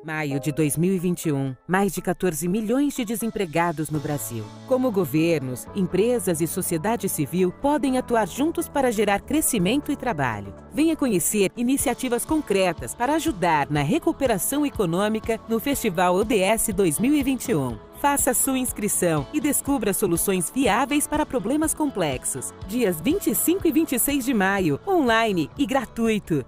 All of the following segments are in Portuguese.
Maio de 2021, mais de 14 milhões de desempregados no Brasil. Como governos, empresas e sociedade civil podem atuar juntos para gerar crescimento e trabalho. Venha conhecer iniciativas concretas para ajudar na recuperação econômica no Festival ODS 2021. Faça sua inscrição e descubra soluções viáveis para problemas complexos. Dias 25 e 26 de maio, online e gratuito.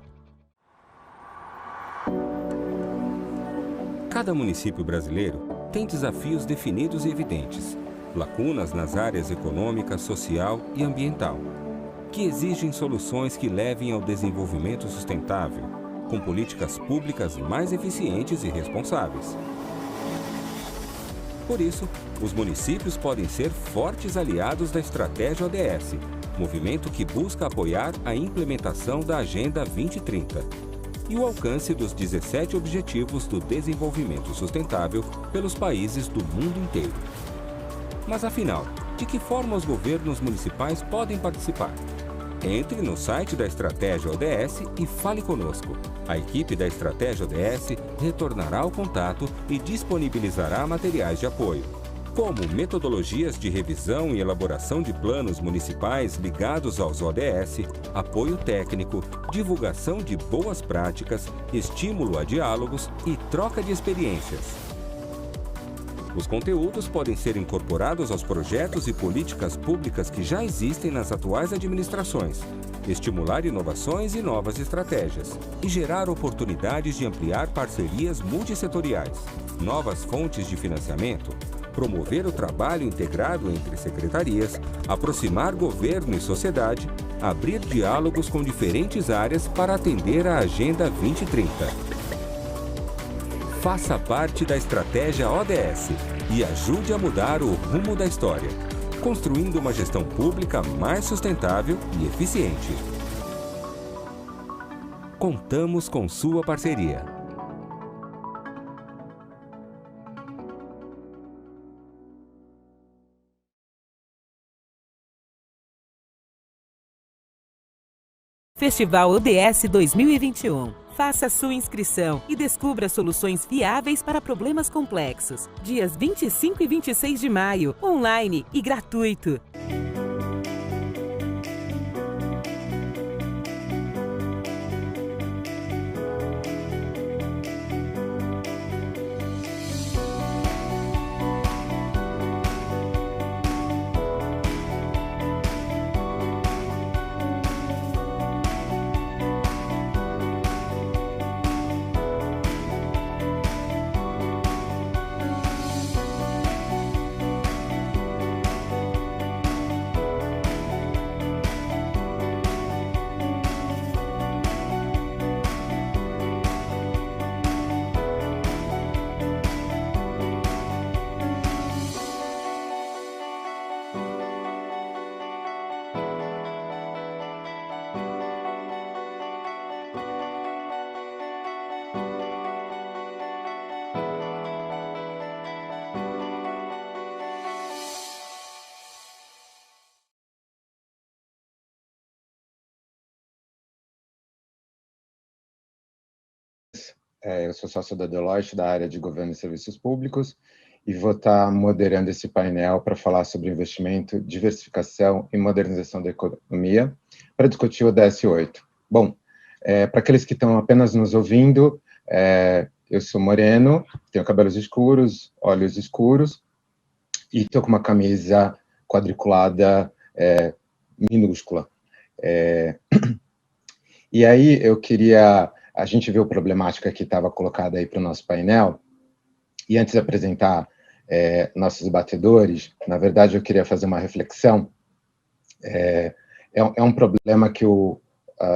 Cada município brasileiro tem desafios definidos e evidentes, lacunas nas áreas econômica, social e ambiental, que exigem soluções que levem ao desenvolvimento sustentável, com políticas públicas mais eficientes e responsáveis. Por isso, os municípios podem ser fortes aliados da Estratégia ODS, movimento que busca apoiar a implementação da Agenda 2030. E o alcance dos 17 Objetivos do Desenvolvimento Sustentável pelos países do mundo inteiro. Mas afinal, de que forma os governos municipais podem participar? Entre no site da Estratégia ODS e fale conosco. A equipe da Estratégia ODS retornará ao contato e disponibilizará materiais de apoio, como metodologias de revisão e elaboração de planos municipais ligados aos ODS, apoio técnico, divulgação de boas práticas, estímulo a diálogos e troca de experiências. Os conteúdos podem ser incorporados aos projetos e políticas públicas que já existem nas atuais administrações, estimular inovações e novas estratégias, e gerar oportunidades de ampliar parcerias multissetoriais, novas fontes de financiamento, promover o trabalho integrado entre secretarias, aproximar governo e sociedade, abrir diálogos com diferentes áreas para atender à Agenda 2030. Faça parte da Estratégia ODS e ajude a mudar o rumo da história, construindo uma gestão pública mais sustentável e eficiente. Contamos com sua parceria. Festival ODS 2021. Faça sua inscrição e descubra soluções viáveis para problemas complexos. Dias 25 e 26 de maio, online e gratuito. Eu sou sócio da Deloitte, da área de Governo e Serviços Públicos, e vou estar moderando esse painel para falar sobre investimento, diversificação e modernização da economia, para discutir o ODS 8. Bom, para aqueles que estão apenas nos ouvindo, eu sou moreno, tenho cabelos escuros, olhos escuros, e estou com uma camisa quadriculada minúscula. E aí eu queria... A gente viu a problemática que estava colocada aí para o nosso painel, e antes de apresentar nossos debatedores, na verdade eu queria fazer uma reflexão. É um problema que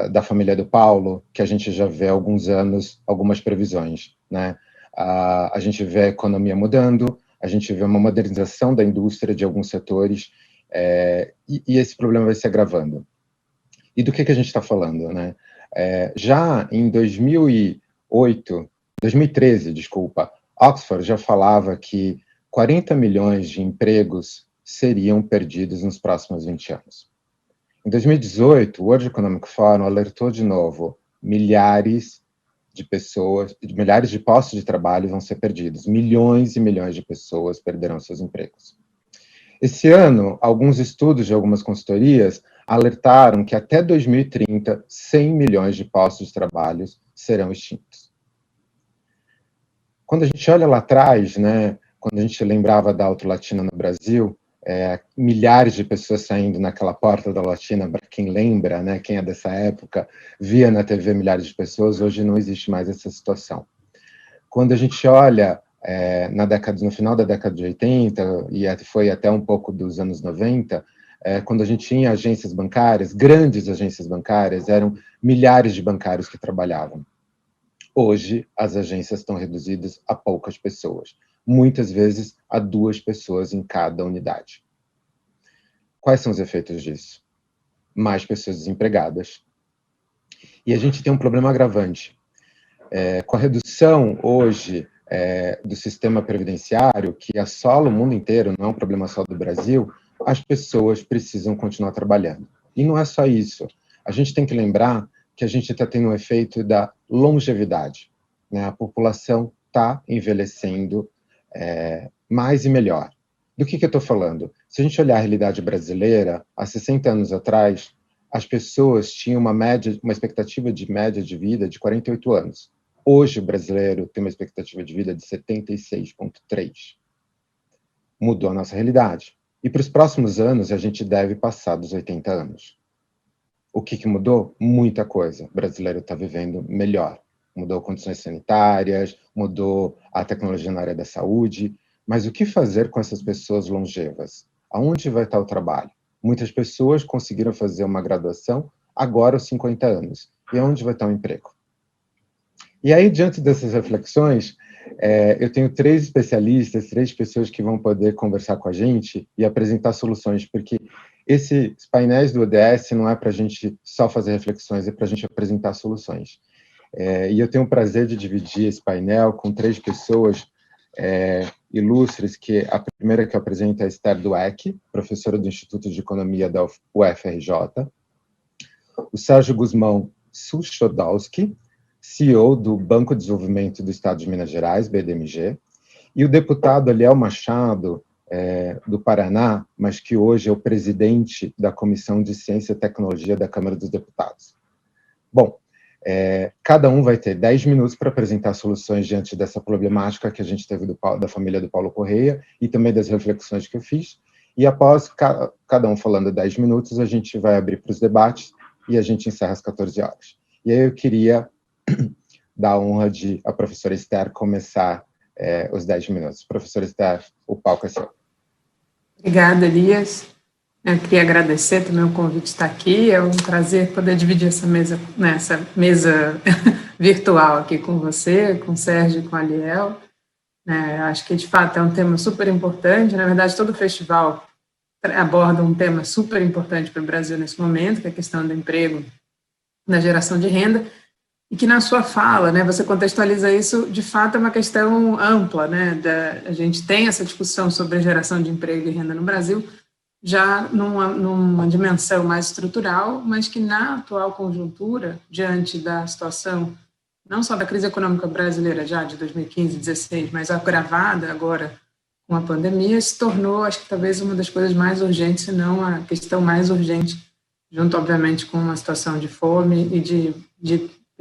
da família do Paulo, que a gente já vê há alguns anos, algumas previsões, né? A gente vê a economia mudando, a gente vê uma modernização da indústria de alguns setores, e esse problema vai se agravando. E do que a gente está falando, né? Já em 2013, Oxford já falava que 40 milhões de empregos seriam perdidos nos próximos 20 anos. Em 2018, o World Economic Forum alertou de novo milhares de pessoas, de milhares de postos de trabalho vão ser perdidos. Milhões e milhões de pessoas perderão seus empregos. Esse ano, alguns estudos de algumas consultorias alertaram que até 2030, 100 milhões de postos de trabalho serão extintos. Quando a gente olha lá atrás, né, quando a gente lembrava da Auto Latina no Brasil, milhares de pessoas saindo naquela porta da Latina, para quem lembra, né, quem é dessa época, via na TV milhares de pessoas, hoje não existe mais essa situação. Quando a gente olha no final da década de 80, e foi até um pouco dos anos 90, quando a gente tinha agências bancárias, grandes agências bancárias, eram milhares de bancários que trabalhavam. Hoje, as agências estão reduzidas a poucas pessoas, muitas vezes a 2 pessoas em cada unidade. Quais são os efeitos disso? Mais pessoas desempregadas. E a gente tem um problema agravante. Com a redução hoje do sistema previdenciário, que assola o mundo inteiro, não é um problema só do Brasil, as pessoas precisam continuar trabalhando. E não é só isso. A gente tem que lembrar que a gente está tendo um efeito da longevidade, né? A população está envelhecendo mais e melhor. Do que eu estou falando? Se a gente olhar a realidade brasileira, há 60 anos atrás, as pessoas tinham uma expectativa de média de vida de 48 anos. Hoje, o brasileiro tem uma expectativa de vida de 76,3. Mudou a nossa realidade. E para os próximos anos, a gente deve passar dos 80 anos. O que mudou? Muita coisa. O brasileiro está vivendo melhor. Mudou condições sanitárias, mudou a tecnologia na área da saúde. Mas o que fazer com essas pessoas longevas? Aonde vai estar o trabalho? Muitas pessoas conseguiram fazer uma graduação agora aos 50 anos. E aonde vai estar o emprego? E aí, diante dessas reflexões, eu tenho 3 especialistas, 3 pessoas que vão poder conversar com a gente e apresentar soluções, porque esses painéis do ODS não é para a gente só fazer reflexões, é para a gente apresentar soluções. E eu tenho o prazer de dividir esse painel com 3 pessoas ilustres, que a primeira que eu apresento é a Esther Dweck, professora do Instituto de Economia da UFRJ, o Sérgio Guzmão Suchodolski, CEO do Banco de Desenvolvimento do Estado de Minas Gerais, BDMG, e o deputado Eliel Machado, do Paraná, mas que hoje é o presidente da Comissão de Ciência e Tecnologia da Câmara dos Deputados. Bom, cada um vai ter 10 minutos para apresentar soluções diante dessa problemática que a gente teve da família do Paulo Correia e também das reflexões que eu fiz, e após cada um falando 10 minutos, a gente vai abrir para os debates e a gente encerra às 14 horas. E aí eu queria dar a honra de a professora Esther começar os 10 minutos. Professora Esther, o palco é seu. Obrigada, Elias. Eu queria agradecer também o convite de estar aqui. É um prazer poder dividir essa mesa virtual aqui com você, com o Sérgio e com a Eliel. Acho que, de fato, é um tema super importante. Na verdade, todo o festival aborda um tema super importante para o Brasil nesse momento, que é a questão do emprego, da geração de renda, e que na sua fala, você contextualiza isso, de fato, é uma questão ampla, a gente tem essa discussão sobre a geração de emprego e renda no Brasil, já numa dimensão mais estrutural, mas que na atual conjuntura, diante da situação, não só da crise econômica brasileira já de 2015, 2016, mas agravada agora com a pandemia, se tornou, acho que talvez uma das coisas mais urgentes, se não a questão mais urgente, junto, obviamente, com uma situação de fome e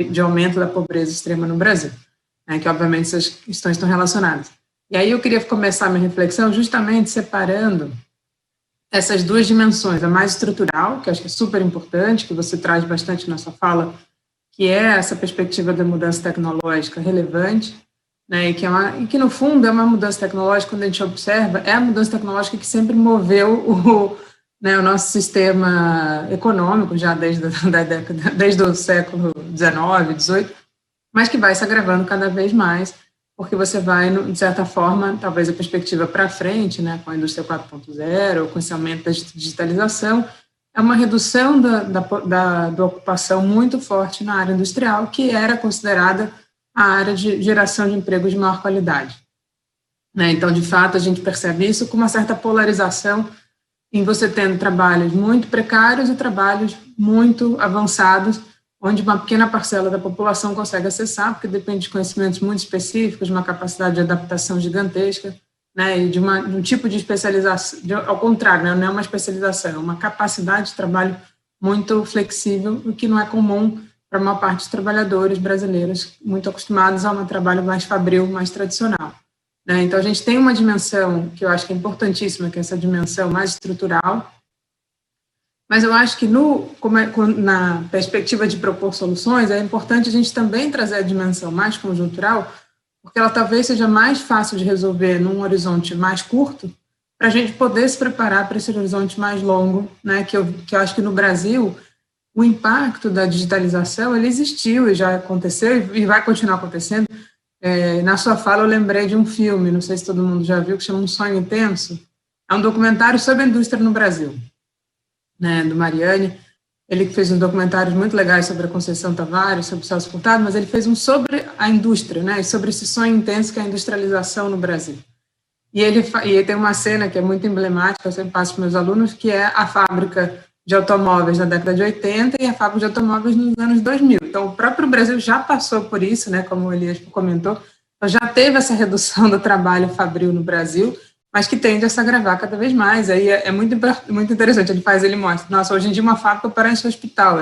de aumento da pobreza extrema no Brasil, que, obviamente, essas questões estão relacionadas. E aí eu queria começar a minha reflexão justamente separando essas 2 dimensões, a mais estrutural, que eu acho que é super importante, que você traz bastante na sua fala, que é essa perspectiva da mudança tecnológica relevante, e que, no fundo, é uma mudança tecnológica, quando a gente observa, é a mudança tecnológica que sempre moveu o nosso sistema econômico, já desde o século XIX, XVIII, mas que vai se agravando cada vez mais, porque você vai, de certa forma, talvez a perspectiva para frente, com a indústria 4.0, com esse aumento da digitalização, é uma redução da ocupação muito forte na área industrial, que era considerada a área de geração de empregos de maior qualidade. Então, de fato, a gente percebe isso com uma certa polarização em você tendo trabalhos muito precários e trabalhos muito avançados, onde uma pequena parcela da população consegue acessar, porque depende de conhecimentos muito específicos, de uma capacidade de adaptação gigantesca, né, e de um tipo de especialização, ao contrário, né, não é uma especialização, é uma capacidade de trabalho muito flexível, o que não é comum para uma parte dos trabalhadores brasileiros, muito acostumados a um trabalho mais fabril, mais tradicional. Né. Então, a gente tem uma dimensão que eu acho que é importantíssima, que é essa dimensão mais estrutural, mas eu acho que na perspectiva de propor soluções, é importante a gente também trazer a dimensão mais conjuntural, porque ela talvez seja mais fácil de resolver num horizonte mais curto, para a gente poder se preparar para esse horizonte mais longo, né, que eu acho que no Brasil, o impacto da digitalização, ele existiu e já aconteceu e vai continuar acontecendo. Na sua fala, eu lembrei de um filme, não sei se todo mundo já viu, que chama Um Sonho Intenso. É um documentário sobre a indústria no Brasil, né, do Mariani. Ele fez uns documentários muito legais sobre a Conceição Tavares, sobre o Celso Furtado, mas ele fez um sobre a indústria, né, sobre esse sonho intenso que é a industrialização no Brasil. E ele tem uma cena que é muito emblemática, eu sempre passo para meus alunos, que é a fábrica de automóveis na década de 80 e a fábrica de automóveis nos anos 2000. Então, o próprio Brasil já passou por isso, né, como o Elias comentou, então já teve essa redução do trabalho fabril no Brasil, mas que tende a se agravar cada vez mais. Aí é muito interessante, ele mostra, nossa, hoje em dia uma fábrica parece um hospital,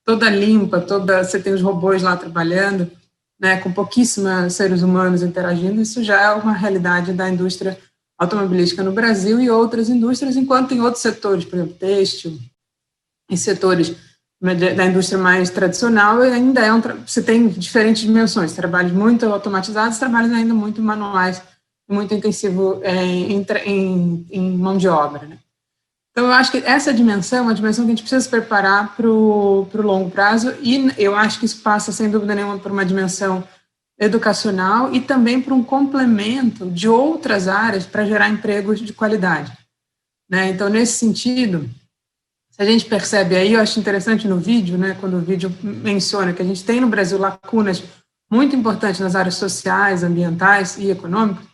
toda limpa, você tem os robôs lá trabalhando, né, com pouquíssimos seres humanos interagindo, isso já é uma realidade da indústria automobilística no Brasil e outras indústrias, enquanto em outros setores, por exemplo, têxtil, em setores da indústria mais tradicional, ainda você tem diferentes dimensões, trabalhos muito automatizados, trabalhos ainda muito manuais, muito intensivo em mão de obra, né? Então, eu acho que essa dimensão é uma dimensão que a gente precisa se preparar para o longo prazo, e eu acho que isso passa, sem dúvida nenhuma, por uma dimensão educacional e também por um complemento de outras áreas para gerar empregos de qualidade, né? Então, nesse sentido, se a gente percebe aí, eu acho interessante no vídeo, né, quando o vídeo menciona que a gente tem no Brasil lacunas muito importantes nas áreas sociais, ambientais e econômicas,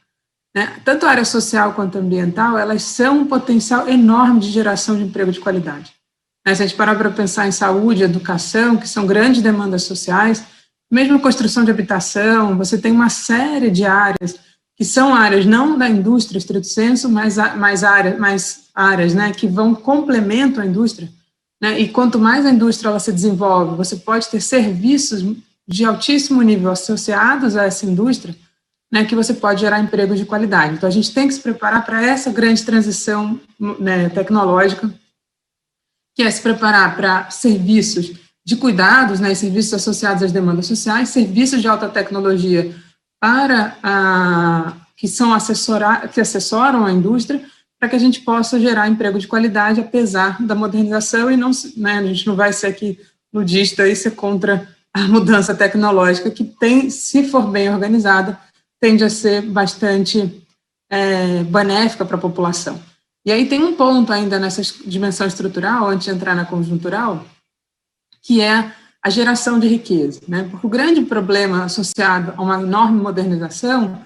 né, tanto a área social quanto ambiental, elas são um potencial enorme de geração de emprego de qualidade. Né, se a gente parar para pensar em saúde, educação, que são grandes demandas sociais, mesmo construção de habitação, você tem uma série de áreas que são áreas não da indústria, estrito sensu, mas áreas, né, que complementam a indústria, né, e quanto mais a indústria ela se desenvolve, você pode ter serviços de altíssimo nível associados a essa indústria, né, que você pode gerar empregos de qualidade. Então, a gente tem que se preparar para essa grande transição, né, tecnológica, que é se preparar para serviços de cuidados, né, serviços associados às demandas sociais, serviços de alta tecnologia que assessoram a indústria, para que a gente possa gerar emprego de qualidade, apesar da modernização, e não, né, a gente não vai ser aqui ludista e ser contra a mudança tecnológica, que tem, se for bem organizada, tende a ser bastante benéfica para a população. E aí tem um ponto ainda nessa dimensão estrutural, antes de entrar na conjuntural, que é a geração de riqueza, né? Porque o grande problema associado a uma enorme modernização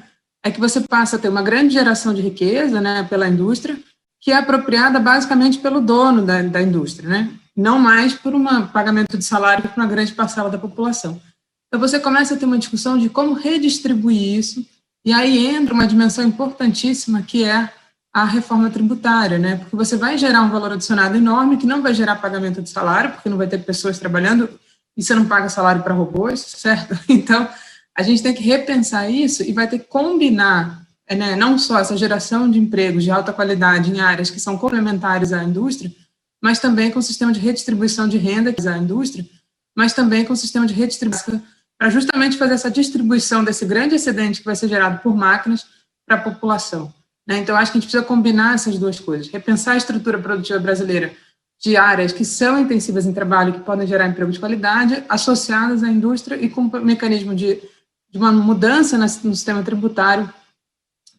é que você passa a ter uma grande geração de riqueza, né, pela indústria, que é apropriada basicamente pelo dono da indústria, né? Não mais por um pagamento de salário para uma grande parcela da população. Então, você começa a ter uma discussão de como redistribuir isso, e aí entra uma dimensão importantíssima, que é a reforma tributária, né? Porque você vai gerar um valor adicionado enorme, que não vai gerar pagamento de salário, porque não vai ter pessoas trabalhando, e você não paga salário para robôs, certo? Então, a gente tem que repensar isso e vai ter que combinar, né, não só essa geração de empregos de alta qualidade em áreas que são complementares à indústria, mas também com o sistema de redistribuição de renda que é a indústria, mas também com o sistema de redistribuição para justamente fazer essa distribuição desse grande excedente que vai ser gerado por máquinas para a população, né? Então, acho que a gente precisa combinar essas duas coisas, repensar a estrutura produtiva brasileira de áreas que são intensivas em trabalho, que podem gerar emprego de qualidade, associadas à indústria e com um mecanismo de uma mudança no sistema tributário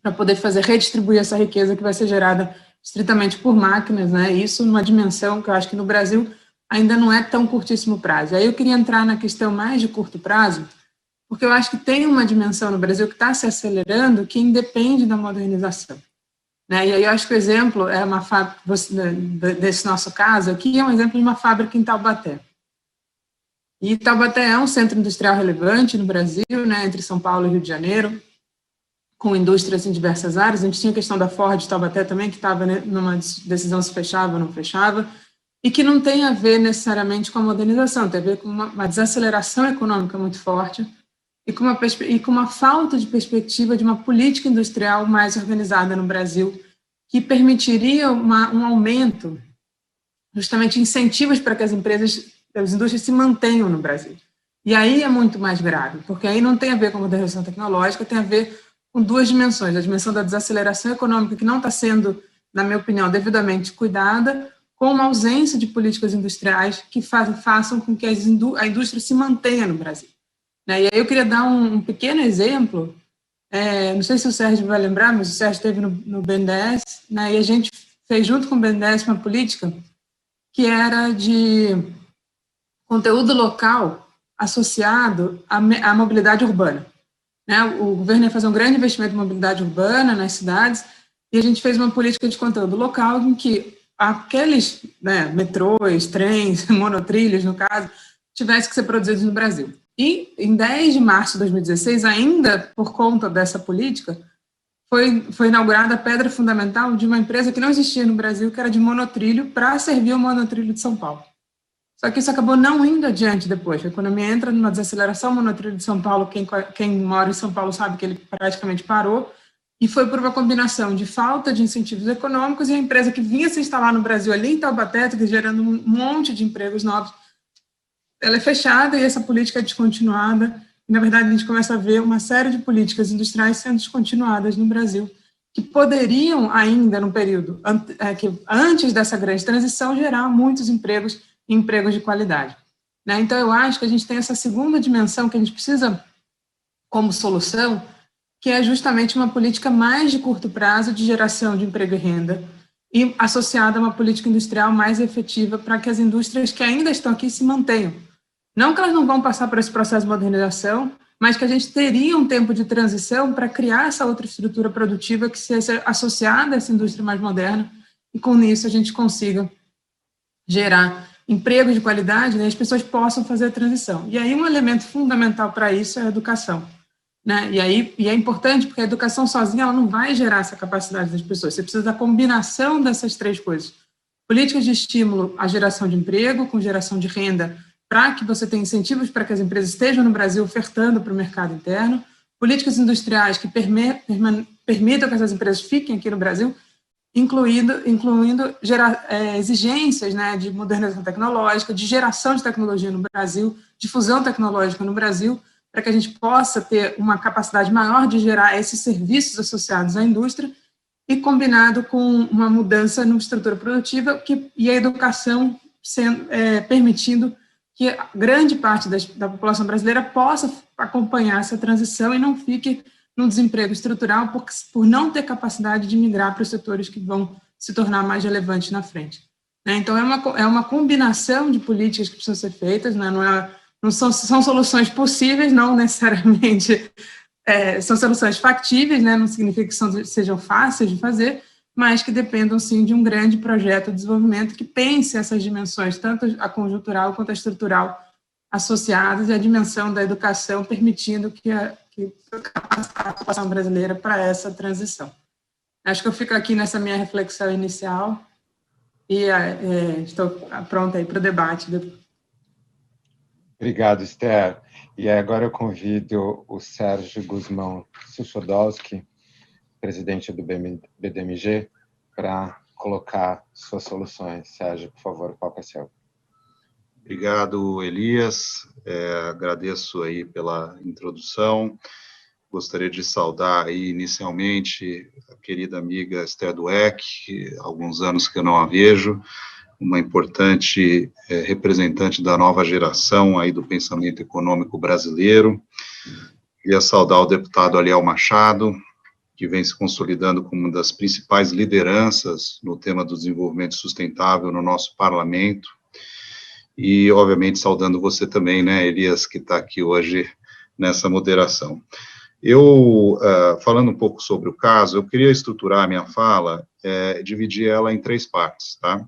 para poder redistribuir essa riqueza que vai ser gerada estritamente por máquinas, né? Isso numa dimensão que eu acho que no Brasil ainda não é tão curtíssimo prazo. Aí eu queria entrar na questão mais de curto prazo, porque eu acho que tem uma dimensão no Brasil que está se acelerando que independe da modernização, né? E aí eu acho que o exemplo é uma fábrica, desse nosso caso aqui, é um exemplo de uma fábrica em Taubaté. E Taubaté é um centro industrial relevante no Brasil, né, entre São Paulo e Rio de Janeiro, com indústrias em diversas áreas. A gente tinha a questão da Ford de Taubaté também, que estava, né, numa decisão se fechava ou não fechava, e que não tem a ver necessariamente com a modernização, tem a ver com uma desaceleração econômica muito forte e com uma falta de perspectiva de uma política industrial mais organizada no Brasil, que permitiria um aumento, justamente incentivos para que as indústrias se mantenham no Brasil. E aí é muito mais grave, porque aí não tem a ver com a modernização tecnológica, tem a ver com duas dimensões: a dimensão da desaceleração econômica, que não está sendo, na minha opinião, devidamente cuidada, com uma ausência de políticas industriais que façam com que a indústria se mantenha no Brasil. E aí eu queria dar um pequeno exemplo, não sei se o Sérgio vai lembrar, mas o Sérgio esteve no BNDES, né, e a gente fez junto com o BNDES uma política que era de conteúdo local associado à mobilidade urbana. Né? O governo ia fazer um grande investimento em mobilidade urbana nas cidades, e a gente fez uma política de conteúdo local em que aqueles, né, metrôs, trens, monotrilhos, no caso, tivessem que ser produzidos no Brasil. E, em 10 de março de 2016, ainda por conta dessa política, foi inaugurada a pedra fundamental de uma empresa que não existia no Brasil, que era de monotrilho, para servir o monotrilho de São Paulo. Só que isso acabou não indo adiante depois. A economia entra numa desaceleração, o monotrilho de São Paulo, quem mora em São Paulo sabe que ele praticamente parou, e foi por uma combinação de falta de incentivos econômicos, e a empresa que vinha se instalar no Brasil, ali em Taubaté, gerando um monte de empregos novos, ela é fechada e essa política é descontinuada. E, na verdade, a gente começa a ver uma série de políticas industriais sendo descontinuadas no Brasil, que poderiam ainda, no período antes dessa grande transição, gerar muitos empregos de qualidade. Né? Então, eu acho que a gente tem essa segunda dimensão que a gente precisa como solução, que é justamente uma política mais de curto prazo de geração de emprego e renda, e associada a uma política industrial mais efetiva para que as indústrias que ainda estão aqui se mantenham. Não que elas não vão passar por esse processo de modernização, mas que a gente teria um tempo de transição para criar essa outra estrutura produtiva que seja associada a essa indústria mais moderna, e com isso a gente consiga gerar empregos de qualidade, né, as pessoas possam fazer a transição. E aí um elemento fundamental para isso é a educação. Né? E é importante, porque a educação sozinha ela não vai gerar essa capacidade das pessoas, você precisa da combinação dessas três coisas. Políticas de estímulo à geração de emprego, com geração de renda, para que você tenha incentivos para que as empresas estejam no Brasil ofertando para o mercado interno, políticas industriais que permitam que essas empresas fiquem aqui no Brasil, incluindo exigências, né, de modernização tecnológica, de geração de tecnologia no Brasil, difusão tecnológica no Brasil, para que a gente possa ter uma capacidade maior de gerar esses serviços associados à indústria, e combinado com uma mudança na estrutura produtiva e a educação permitindo que grande parte da população brasileira possa acompanhar essa transição e não fique num desemprego estrutural por não ter capacidade de migrar para os setores que vão se tornar mais relevantes na frente. Né? Então, é uma combinação de políticas que precisam ser feitas, né? Não são soluções possíveis, não necessariamente são soluções factíveis, né? Não significa que sejam fáceis de fazer, mas que dependam, sim, de um grande projeto de desenvolvimento que pense essas dimensões, tanto a conjuntural quanto a estrutural, associadas, e a dimensão da educação, permitindo que a população brasileira para essa transição. Acho que eu fico aqui nessa minha reflexão inicial e estou pronta aí para o debate. Obrigado, Esther. E agora eu convido o Sérgio Guzmão Suschodowski, presidente do BDMG, para colocar suas soluções. Sérgio, por favor, o palco é seu. Obrigado, Elias. Agradeço aí pela introdução. Gostaria de saudar aí inicialmente a querida amiga Esther Dweck, que há alguns anos que eu não a vejo, uma importante representante da nova geração aí do pensamento econômico brasileiro. Queria saudar o deputado Aliel Machado, que vem se consolidando como uma das principais lideranças no tema do desenvolvimento sustentável no nosso parlamento. E, obviamente, saudando você também, né, Elias, que está aqui hoje nessa moderação. Eu, falando um pouco sobre o caso, eu queria estruturar a minha fala, dividir ela em três partes, tá?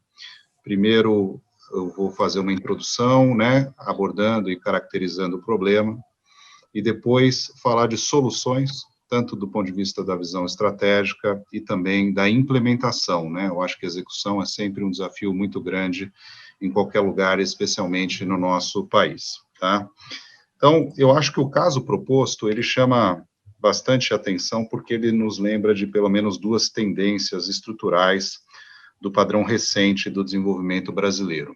Primeiro, eu vou fazer uma introdução, né, abordando e caracterizando o problema, e depois falar de soluções, tanto do ponto de vista da visão estratégica e também da implementação, né? Eu acho que a execução é sempre um desafio muito grande em qualquer lugar, especialmente no nosso país, tá? Então, eu acho que o caso proposto, ele chama bastante atenção, porque ele nos lembra de pelo menos duas tendências estruturais do padrão recente do desenvolvimento brasileiro.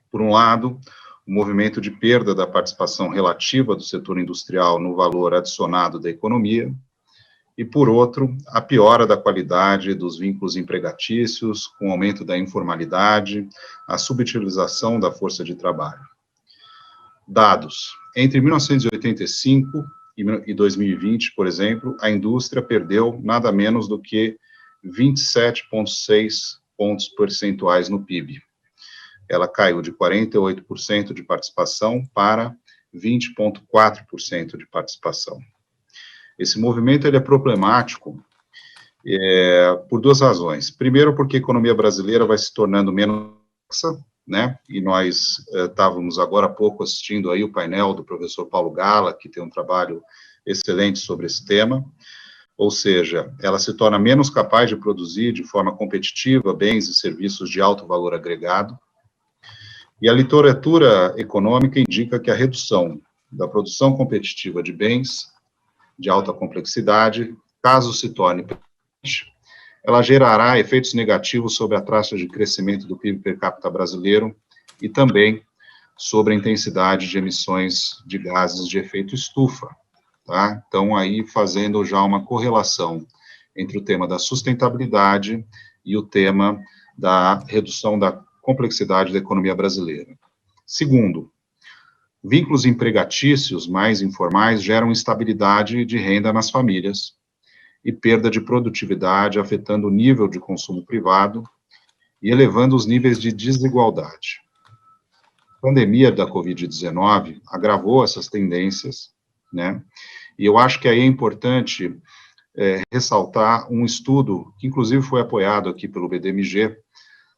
Por um lado, o movimento de perda da participação relativa do setor industrial no valor adicionado da economia, e, por outro, a piora da qualidade dos vínculos empregatícios, com o aumento da informalidade, a subutilização da força de trabalho. Dados. Entre 1985 e 2020, por exemplo, a indústria perdeu nada menos do que 27,6 pontos percentuais no PIB. Ela caiu de 48% de participação para 20,4% de participação. Esse movimento ele é problemático por duas razões. Primeiro, porque a economia brasileira vai se tornando menos complexa, né? E nós estávamos agora há pouco assistindo aí o painel do professor Paulo Gala, que tem um trabalho excelente sobre esse tema. Ou seja, ela se torna menos capaz de produzir de forma competitiva bens e serviços de alto valor agregado. E a literatura econômica indica que a redução da produção competitiva de bens de alta complexidade, caso se torne permanente, ela gerará efeitos negativos sobre a taxa de crescimento do PIB per capita brasileiro e também sobre a intensidade de emissões de gases de efeito estufa, tá? Então, aí, fazendo já uma correlação entre o tema da sustentabilidade e o tema da redução da complexidade da economia brasileira. Segundo, vínculos empregatícios mais informais geram instabilidade de renda nas famílias e perda de produtividade, afetando o nível de consumo privado e elevando os níveis de desigualdade. A pandemia da Covid-19 agravou essas tendências, né? E eu acho que aí é importante ressaltar um estudo, que inclusive foi apoiado aqui pelo BDMG,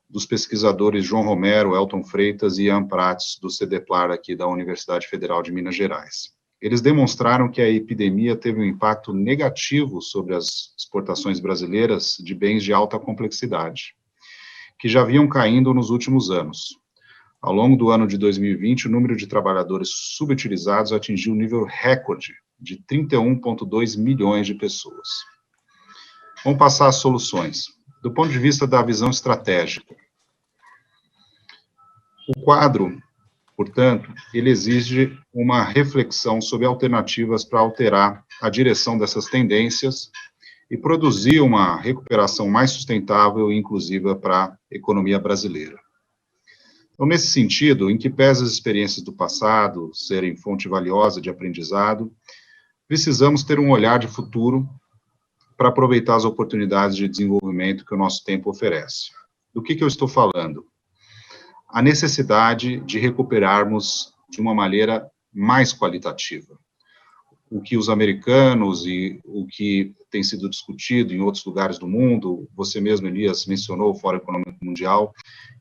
dos pesquisadores João Romero, Elton Freitas e Ian Prats, do CEDEPLAR aqui da Universidade Federal de Minas Gerais. Eles demonstraram que a epidemia teve um impacto negativo sobre as exportações brasileiras de bens de alta complexidade, que já vinham caindo nos últimos anos. Ao longo do ano de 2020, o número de trabalhadores subutilizados atingiu um nível recorde de 31,2 milhões de pessoas. Vamos passar às soluções. Do ponto de vista da visão estratégica, o quadro, portanto, ele exige uma reflexão sobre alternativas para alterar a direção dessas tendências e produzir uma recuperação mais sustentável e inclusiva para a economia brasileira. Então, nesse sentido, em que pese as experiências do passado serem fonte valiosa de aprendizado, precisamos ter um olhar de futuro para aproveitar as oportunidades de desenvolvimento que o nosso tempo oferece. Do que eu estou falando? A necessidade de recuperarmos de uma maneira mais qualitativa. O que os americanos e o que tem sido discutido em outros lugares do mundo, você mesmo, Elias, mencionou o Fórum Econômico Mundial,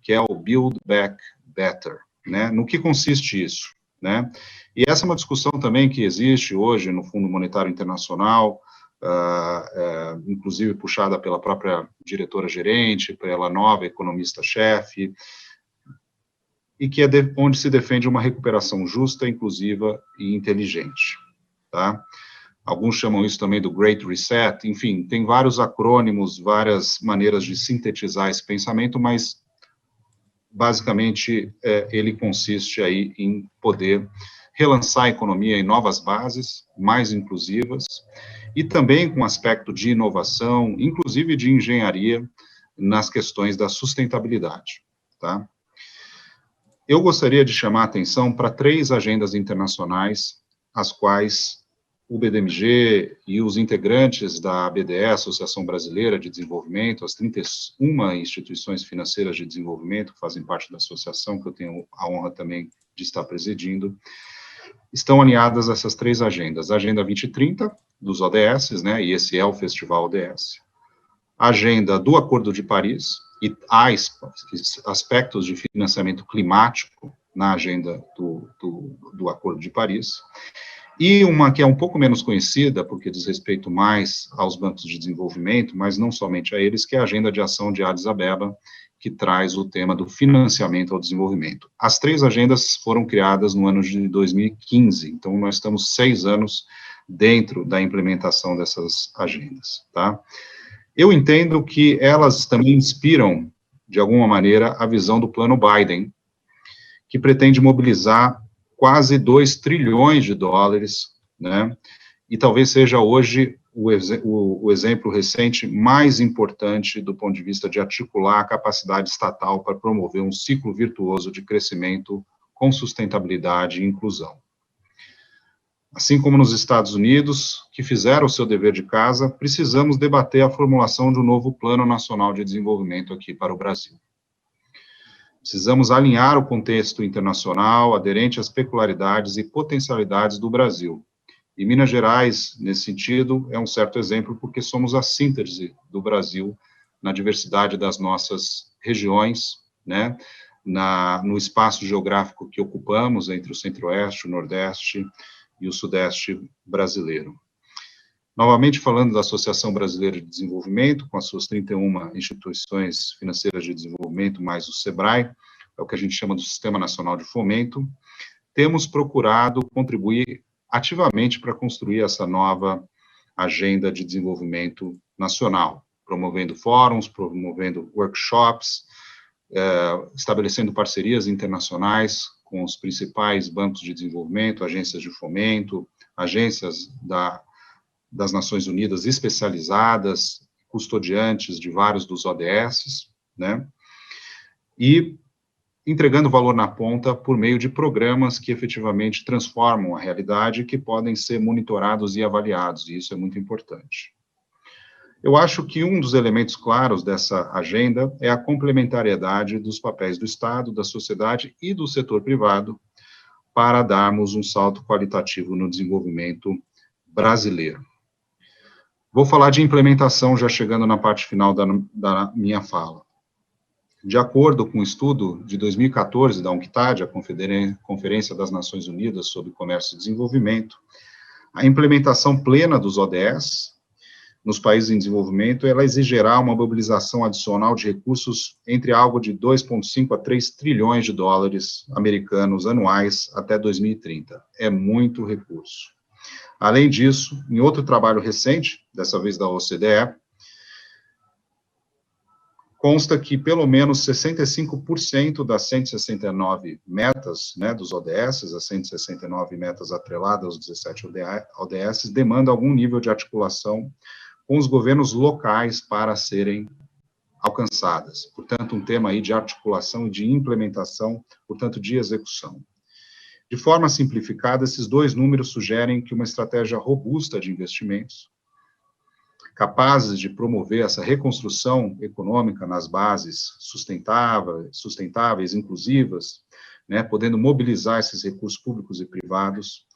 que é o Build Back Better, né? No que consiste isso, né? E essa é uma discussão também que existe hoje no Fundo Monetário Internacional, inclusive puxada pela própria diretora-gerente, pela nova economista-chefe, e que é onde se defende uma recuperação justa, inclusiva e inteligente, tá? Alguns chamam isso também do Great Reset, enfim, tem vários acrônimos, várias maneiras de sintetizar esse pensamento, mas, basicamente, ele consiste aí em poder relançar a economia em novas bases, mais inclusivas, e também com aspecto de inovação, inclusive de engenharia, nas questões da sustentabilidade, tá? Eu gostaria de chamar a atenção para 3 agendas internacionais, as quais o BDMG e os integrantes da ABDE, Associação Brasileira de Desenvolvimento, as 31 instituições financeiras de desenvolvimento que fazem parte da associação, que eu tenho a honra também de estar presidindo, estão alinhadas essas 3 agendas. A Agenda 2030, dos ODS, né, e esse é o Festival ODS. A agenda do Acordo de Paris, e há aspectos de financiamento climático na agenda do Acordo de Paris, e uma que é um pouco menos conhecida, porque diz respeito mais aos bancos de desenvolvimento, mas não somente a eles, que é a Agenda de Ação de Addis Abeba, que traz o tema do financiamento ao desenvolvimento. As 3 agendas foram criadas no ano de 2015, então nós estamos 6 anos dentro da implementação dessas agendas, tá? Eu entendo que elas também inspiram, de alguma maneira, a visão do Plano Biden, que pretende mobilizar quase 2 trilhões de dólares, né? E talvez seja hoje o exemplo recente mais importante do ponto de vista de articular a capacidade estatal para promover um ciclo virtuoso de crescimento com sustentabilidade e inclusão. Assim como nos Estados Unidos, que fizeram o seu dever de casa, precisamos debater a formulação de um novo Plano Nacional de Desenvolvimento aqui para o Brasil. Precisamos alinhar o contexto internacional aderente às peculiaridades e potencialidades do Brasil. E Minas Gerais, nesse sentido, é um certo exemplo, porque somos a síntese do Brasil na diversidade das nossas regiões, né, no espaço geográfico que ocupamos entre o Centro-Oeste, o Nordeste e o Sudeste brasileiro. Novamente, falando da Associação Brasileira de Desenvolvimento, com as suas 31 instituições financeiras de desenvolvimento, mais o SEBRAE, é o que a gente chama do Sistema Nacional de Fomento, temos procurado contribuir ativamente para construir essa nova agenda de desenvolvimento nacional, promovendo fóruns, promovendo workshops, estabelecendo parcerias internacionais com os principais bancos de desenvolvimento, agências de fomento, agências das Nações Unidas especializadas, custodiantes de vários dos ODS, né, e entregando valor na ponta por meio de programas que efetivamente transformam a realidade e que podem ser monitorados e avaliados, e isso é muito importante. Eu acho que um dos elementos claros dessa agenda é a complementariedade dos papéis do Estado, da sociedade e do setor privado para darmos um salto qualitativo no desenvolvimento brasileiro. Vou falar de implementação já chegando na parte final da minha fala. De acordo com o estudo de 2014 da UNCTAD, a Conferência das Nações Unidas sobre Comércio e Desenvolvimento, a implementação plena dos ODS nos países em desenvolvimento, ela exigirá uma mobilização adicional de recursos entre algo de 2,5 a 3 trilhões de dólares americanos anuais até 2030. É muito recurso. Além disso, em outro trabalho recente, dessa vez da OCDE, consta que pelo menos 65% das 169 metas, né, dos ODS, as 169 metas atreladas aos 17 ODS, demandam algum nível de articulação com os governos locais para serem alcançadas. Portanto, um tema aí de articulação e de implementação, portanto, de execução. De forma simplificada, esses 2 números sugerem que uma estratégia robusta de investimentos, capazes de promover essa reconstrução econômica nas bases sustentáveis, inclusivas, né, podendo mobilizar esses recursos públicos e privados,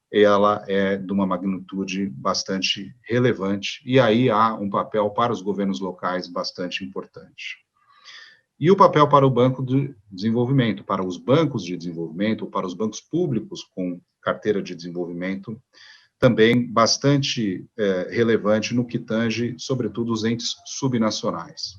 ela é de uma magnitude bastante relevante, e aí há um papel para os governos locais bastante importante. E o papel para o Banco de Desenvolvimento, para os bancos de desenvolvimento, ou para os bancos públicos com carteira de desenvolvimento, também bastante relevante no que tange, sobretudo, os entes subnacionais.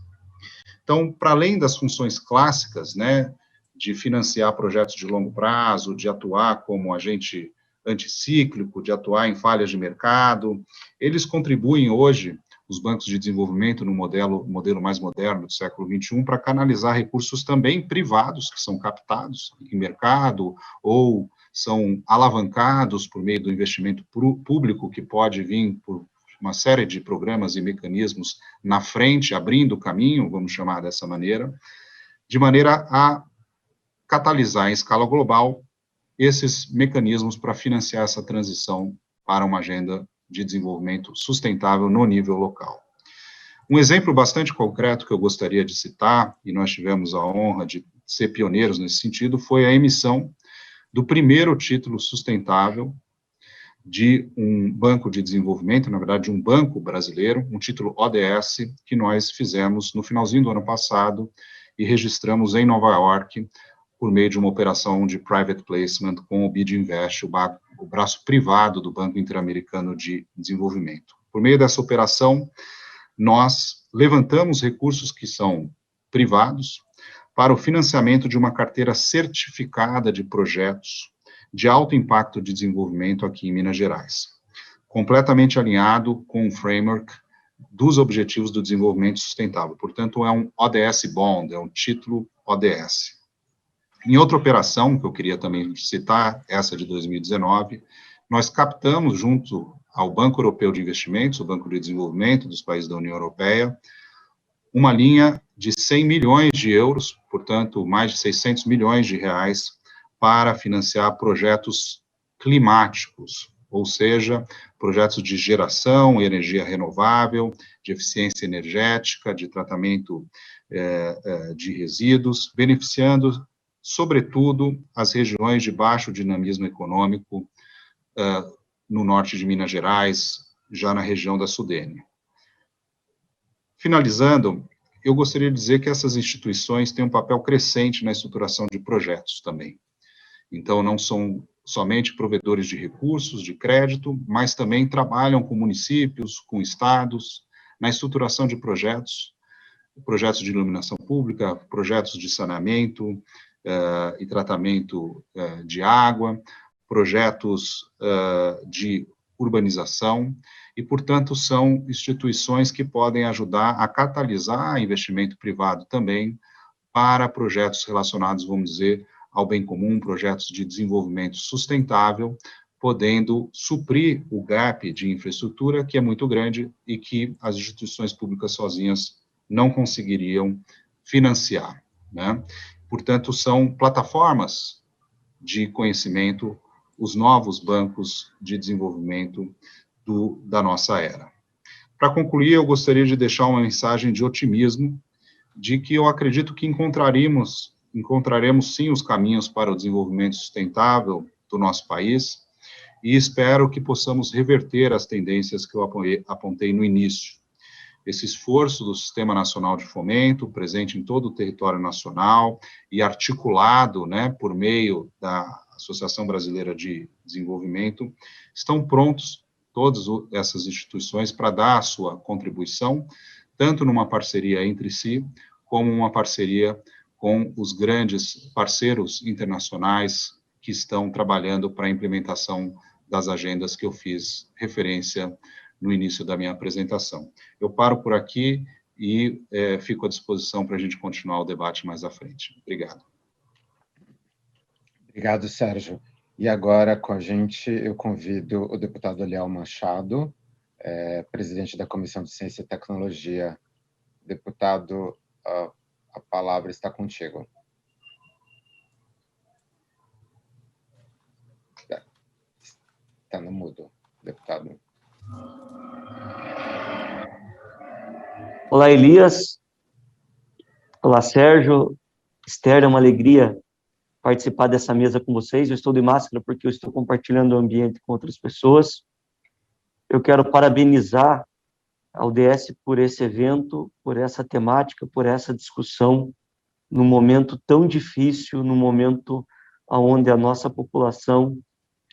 Então, para além das funções clássicas, né, de financiar projetos de longo prazo, de atuar como agente anticíclico, de atuar em falhas de mercado, eles contribuem hoje, os bancos de desenvolvimento, no modelo mais moderno do século XXI, para canalizar recursos também privados, que são captados em mercado, ou são alavancados por meio do investimento público, que pode vir por uma série de programas e mecanismos na frente, abrindo o caminho, vamos chamar dessa maneira, de maneira a catalisar em escala global esses mecanismos para financiar essa transição para uma agenda de desenvolvimento sustentável no nível local. Um exemplo bastante concreto que eu gostaria de citar, e nós tivemos a honra de ser pioneiros nesse sentido, foi a emissão do primeiro título sustentável de um banco de desenvolvimento, na verdade, de um banco brasileiro, um título ODS, que nós fizemos no finalzinho do ano passado e registramos em Nova York, por meio de uma operação de private placement com o BID Invest, o braço privado do Banco Interamericano de Desenvolvimento. Por meio dessa operação, nós levantamos recursos que são privados para o financiamento de uma carteira certificada de projetos de alto impacto de desenvolvimento aqui em Minas Gerais, completamente alinhado com o framework dos Objetivos do Desenvolvimento Sustentável. Portanto, é um ODS Bond, é um título ODS. Em outra operação, que eu queria também citar, essa de 2019, nós captamos, junto ao Banco Europeu de Investimentos, o Banco de Desenvolvimento dos países da União Europeia, uma linha de 100 milhões de euros, portanto, mais de 600 milhões de reais, para financiar projetos climáticos, ou seja, projetos de geração, energia renovável, de eficiência energética, de tratamento de resíduos, beneficiando, sobretudo, as regiões de baixo dinamismo econômico no norte de Minas Gerais, já na região da Sudene. Finalizando, eu gostaria de dizer que essas instituições têm um papel crescente na estruturação de projetos também. Então, não são somente provedores de recursos, de crédito, mas também trabalham com municípios, com estados, na estruturação de projetos, projetos de iluminação pública, projetos de saneamento e tratamento de água, projetos de urbanização, e, portanto, são instituições que podem ajudar a catalisar investimento privado também para projetos relacionados, vamos dizer, ao bem comum, projetos de desenvolvimento sustentável, podendo suprir o gap de infraestrutura, que é muito grande e que as instituições públicas sozinhas não conseguiriam financiar, né? Portanto, são plataformas de conhecimento, os novos bancos de desenvolvimento da nossa era. Para concluir, eu gostaria de deixar uma mensagem de otimismo, de que eu acredito que encontraremos sim os caminhos para o desenvolvimento sustentável do nosso país, e espero que possamos reverter as tendências que eu apontei no início. Esse esforço do Sistema Nacional de Fomento, presente em todo o território nacional e articulado, né, por meio da Associação Brasileira de Desenvolvimento, estão prontos, todas essas instituições, para dar a sua contribuição, tanto numa parceria entre si, como uma parceria com os grandes parceiros internacionais que estão trabalhando para a implementação das agendas que eu fiz referência no início da minha apresentação. Eu paro por aqui e fico à disposição para a gente continuar o debate mais à frente. Obrigado. Obrigado, Sérgio. E agora, com a gente, eu convido o deputado Eliel Machado, presidente da Comissão de Ciência e Tecnologia. Deputado, a palavra está contigo. Está no mudo, deputado. Olá, Elias. Olá, Sérgio. Esther, é uma alegria participar dessa mesa com vocês. Eu estou de máscara porque eu estou compartilhando o ambiente com outras pessoas. Eu quero parabenizar a UDS por esse evento, por essa temática, por essa discussão, num momento tão difícil, num momento onde a nossa população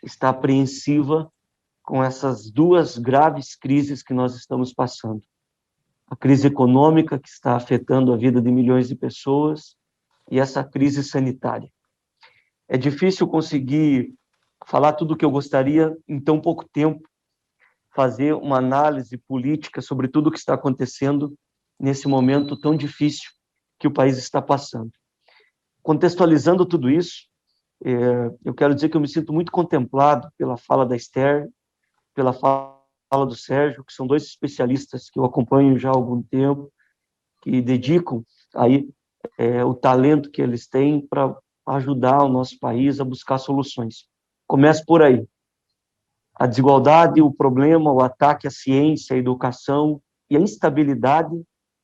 está apreensiva com essas duas graves crises que nós estamos passando. A crise econômica, que está afetando a vida de milhões de pessoas, e essa crise sanitária. É difícil conseguir falar tudo o que eu gostaria em tão pouco tempo, fazer uma análise política sobre tudo o que está acontecendo nesse momento tão difícil que o país está passando. Contextualizando tudo isso, eu quero dizer que eu me sinto muito contemplado pela fala da Esther, pela fala do Sérgio, que são dois especialistas que eu acompanho já há algum tempo, que dedicam aí o talento que eles têm para ajudar o nosso país a buscar soluções. Começo por aí. A desigualdade, o problema, o ataque à ciência, à educação e a instabilidade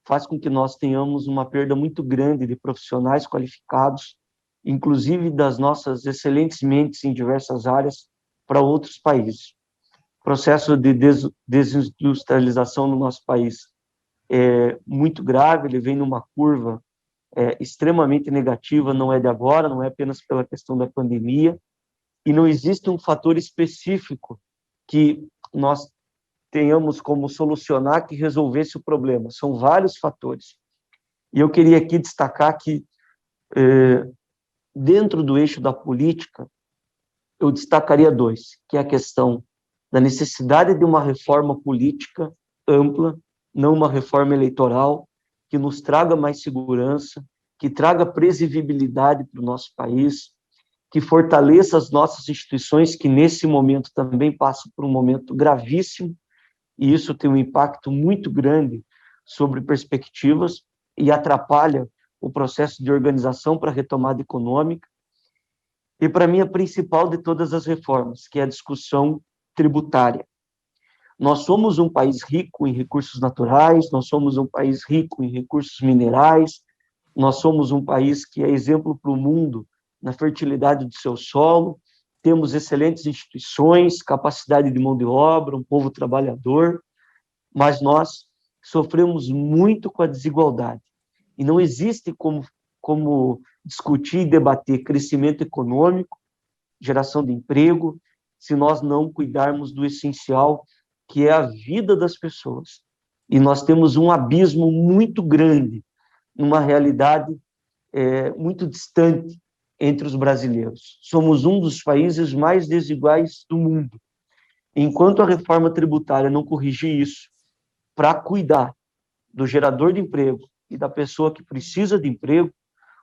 faz com que nós tenhamos uma perda muito grande de profissionais qualificados, inclusive das nossas excelentes mentes em diversas áreas, para outros países. processo de desindustrialização no nosso país é muito grave, ele vem numa curva extremamente negativa, não é de agora, não é apenas pela questão da pandemia, e não existe um fator específico que nós tenhamos como solucionar que resolvesse o problema, são vários fatores. E eu queria aqui destacar que, dentro do eixo da política, eu destacaria dois, que é a questão da necessidade de uma reforma política ampla, não uma reforma eleitoral, que nos traga mais segurança, que traga previsibilidade para o nosso país, que fortaleça as nossas instituições, que nesse momento também passam por um momento gravíssimo, e isso tem um impacto muito grande sobre perspectivas e atrapalha o processo de organização para a retomada econômica. E, para mim, a principal de todas as reformas, que é a discussão tributária. Nós somos um país rico em recursos naturais, nós somos um país rico em recursos minerais, nós somos um país que é exemplo para o mundo na fertilidade do seu solo, temos excelentes instituições, capacidade de mão de obra, um povo trabalhador, mas nós sofremos muito com a desigualdade. E não existe como discutir e debater crescimento econômico, geração de emprego, se nós não cuidarmos do essencial, que é a vida das pessoas. E nós temos um abismo muito grande, numa realidade muito distante entre os brasileiros. Somos um dos países mais desiguais do mundo. Enquanto a reforma tributária não corrigir isso, para cuidar do gerador de emprego e da pessoa que precisa de emprego,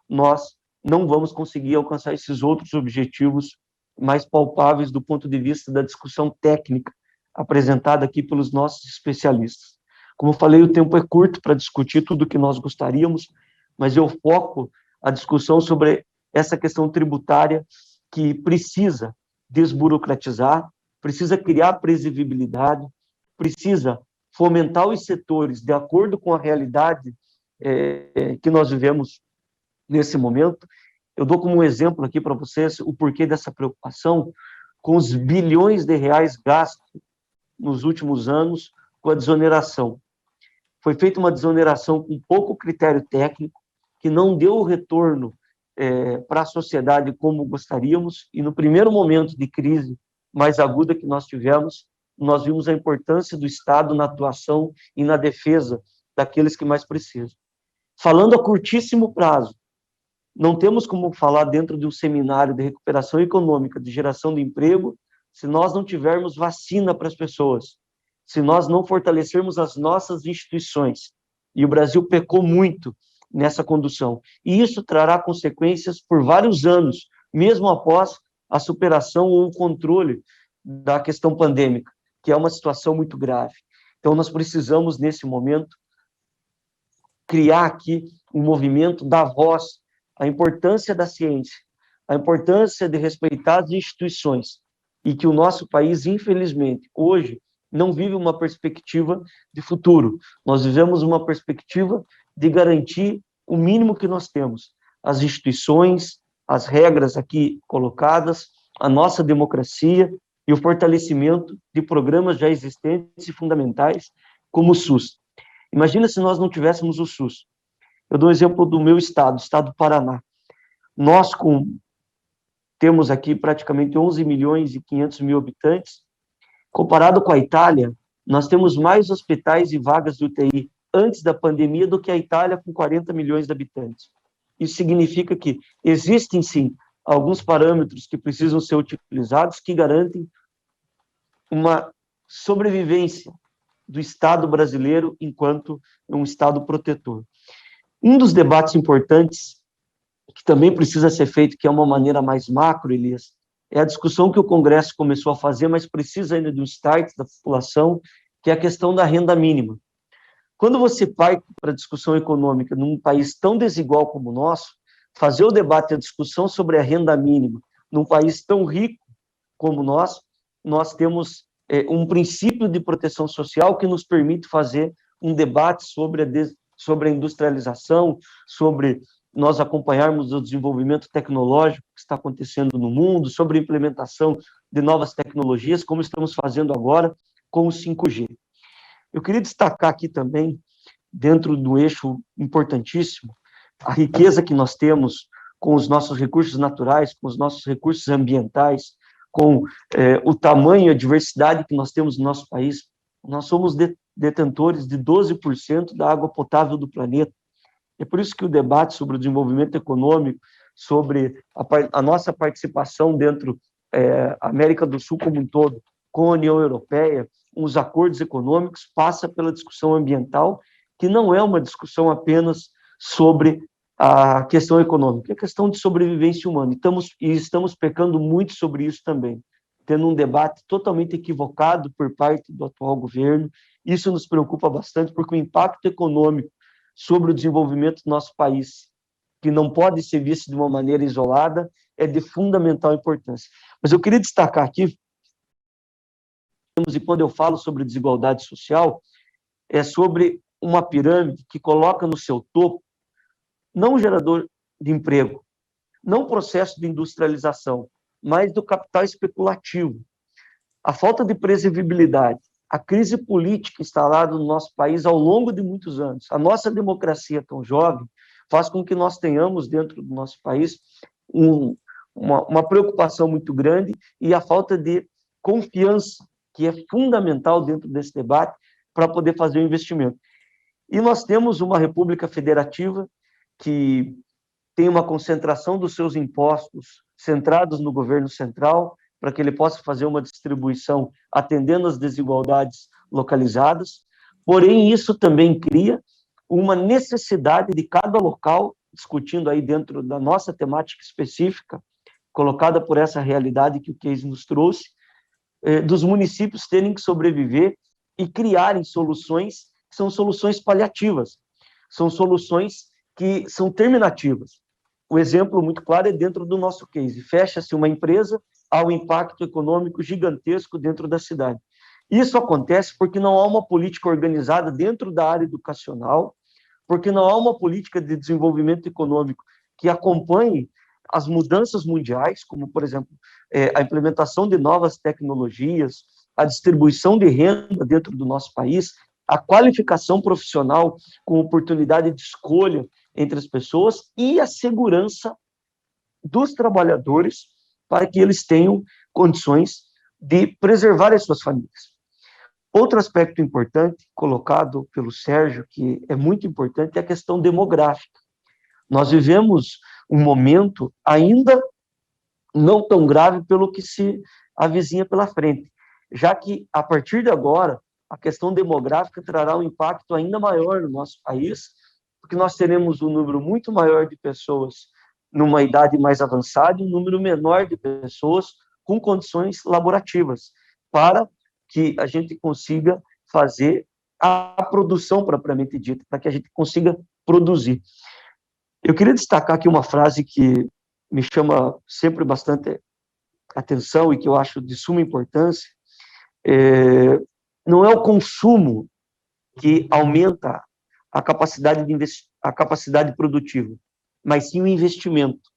nós não vamos conseguir alcançar esses outros objetivos mais palpáveis do ponto de vista da discussão técnica apresentada aqui pelos nossos especialistas. Como eu falei, o tempo é curto para discutir tudo o que nós gostaríamos, mas eu foco a discussão sobre essa questão tributária que precisa desburocratizar, precisa criar previsibilidade, precisa fomentar os setores de acordo com a realidade que nós vivemos nesse momento. Eu dou como exemplo aqui para vocês o porquê dessa preocupação com os bilhões de reais gastos nos últimos anos com a desoneração. Foi feita uma desoneração com pouco critério técnico, que não deu o retorno para a sociedade como gostaríamos, e no primeiro momento de crise mais aguda que nós tivemos, nós vimos a importância do Estado na atuação e na defesa daqueles que mais precisam. Falando a curtíssimo prazo, não temos como falar dentro de um seminário de recuperação econômica, de geração de emprego, se nós não tivermos vacina para as pessoas, se nós não fortalecermos as nossas instituições. E o Brasil pecou muito nessa condução. E isso trará consequências por vários anos, mesmo após a superação ou o controle da questão pandêmica, que é uma situação muito grave. Então, nós precisamos, nesse momento, criar aqui um movimento da voz, a importância da ciência, a importância de respeitar as instituições, e que o nosso país, infelizmente, hoje, não vive uma perspectiva de futuro. Nós vivemos uma perspectiva de garantir o mínimo que nós temos, as instituições, as regras aqui colocadas, a nossa democracia e o fortalecimento de programas já existentes e fundamentais, como o SUS. Imagina se nós não tivéssemos o SUS. Eu dou um exemplo do meu estado, o estado do Paraná. Nós temos aqui praticamente 11 milhões e 500 mil habitantes. Comparado com a Itália, nós temos mais hospitais e vagas de UTI antes da pandemia do que a Itália, com 40 milhões de habitantes. Isso significa que existem, sim, alguns parâmetros que precisam ser utilizados que garantem uma sobrevivência do Estado brasileiro enquanto um Estado protetor. Um dos debates importantes, que também precisa ser feito, que é uma maneira mais macro, Elias, é a discussão que o Congresso começou a fazer, mas precisa ainda de um start da população, que é a questão da renda mínima. Quando você parte para a discussão econômica num país tão desigual como o nosso, fazer o debate e a discussão sobre a renda mínima num país tão rico como nós temos um princípio de proteção social que nos permite fazer um debate sobre a industrialização, sobre nós acompanharmos o desenvolvimento tecnológico que está acontecendo no mundo, sobre a implementação de novas tecnologias, como estamos fazendo agora com o 5G. Eu queria destacar aqui também, dentro do eixo importantíssimo, a riqueza que nós temos com os nossos recursos naturais, com os nossos recursos ambientais, com o tamanho e a diversidade que nós temos no nosso país. Nós somos detentores de 12% da água potável do planeta. É por isso que o debate sobre o desenvolvimento econômico, sobre a nossa participação dentro da América do Sul como um todo, com a União Europeia, os acordos econômicos, passa pela discussão ambiental, que não é uma discussão apenas sobre a questão econômica, é questão de sobrevivência humana. Estamos pecando muito sobre isso também, tendo um debate totalmente equivocado por parte do atual governo. Isso nos preocupa bastante, porque o impacto econômico sobre o desenvolvimento do nosso país, que não pode ser visto de uma maneira isolada, é de fundamental importância. Mas eu queria destacar aqui, e quando eu falo sobre desigualdade social, é sobre uma pirâmide que coloca no seu topo não o gerador de emprego, não o processo de industrialização, mas do capital especulativo. A falta de previsibilidade, a crise política instalada no nosso país ao longo de muitos anos, a nossa democracia tão jovem, faz com que nós tenhamos dentro do nosso país uma preocupação muito grande e a falta de confiança, que é fundamental dentro desse debate para poder fazer o investimento. E nós temos uma república federativa que tem uma concentração dos seus impostos centrados no governo central, para que ele possa fazer uma distribuição atendendo às desigualdades localizadas. Porém, isso também cria uma necessidade de cada local, discutindo aí dentro da nossa temática específica, colocada por essa realidade que o Case nos trouxe, dos municípios terem que sobreviver e criarem soluções que são soluções paliativas, são soluções que são terminativas. O exemplo muito claro é dentro do nosso case. Fecha-se uma empresa, há um impacto econômico gigantesco dentro da cidade. Isso acontece porque não há uma política organizada dentro da área educacional, porque não há uma política de desenvolvimento econômico que acompanhe as mudanças mundiais, como, por exemplo, a implementação de novas tecnologias, a distribuição de renda dentro do nosso país, a qualificação profissional com oportunidade de escolha entre as pessoas e a segurança dos trabalhadores para que eles tenham condições de preservar as suas famílias. Outro aspecto importante, colocado pelo Sérgio, que é muito importante, é a questão demográfica. Nós vivemos um momento ainda não tão grave pelo que se avizinha pela frente, já que, a partir de agora, a questão demográfica trará um impacto ainda maior no nosso país, porque nós teremos um número muito maior de pessoas numa idade mais avançada e um número menor de pessoas com condições laborativas, para que a gente consiga fazer a produção propriamente dita, para que a gente consiga produzir. Eu queria destacar aqui uma frase que me chama sempre bastante atenção e que eu acho de suma importância. Não é o consumo que aumenta a capacidade a capacidade produtiva, mas sim o investimento.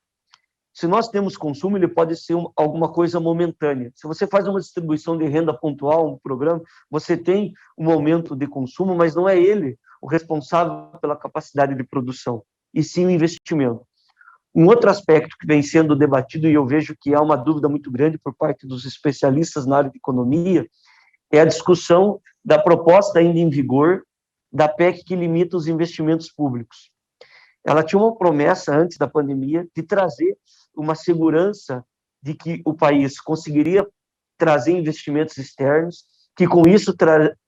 Se nós temos consumo, ele pode ser alguma coisa momentânea. Se você faz uma distribuição de renda pontual, um programa, você tem um aumento de consumo, mas não é ele o responsável pela capacidade de produção, e sim o investimento. Um outro aspecto que vem sendo debatido, e eu vejo que há uma dúvida muito grande por parte dos especialistas na área de economia, é a discussão da proposta ainda em vigor da PEC que limita os investimentos públicos. Ela tinha uma promessa antes da pandemia de trazer uma segurança de que o país conseguiria trazer investimentos externos, que com isso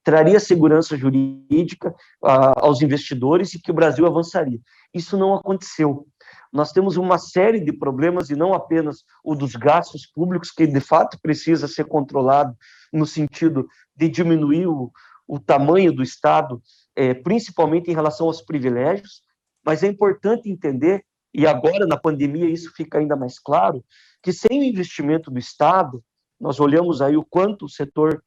traria segurança jurídica aos investidores e que o Brasil avançaria. Isso não aconteceu. Nós temos uma série de problemas, e não apenas o dos gastos públicos, que de fato precisa ser controlado no sentido de diminuir o tamanho do Estado, principalmente em relação aos privilégios, mas é importante entender, e agora na pandemia isso fica ainda mais claro, que sem o investimento do Estado, nós olhamos aí o quanto o setor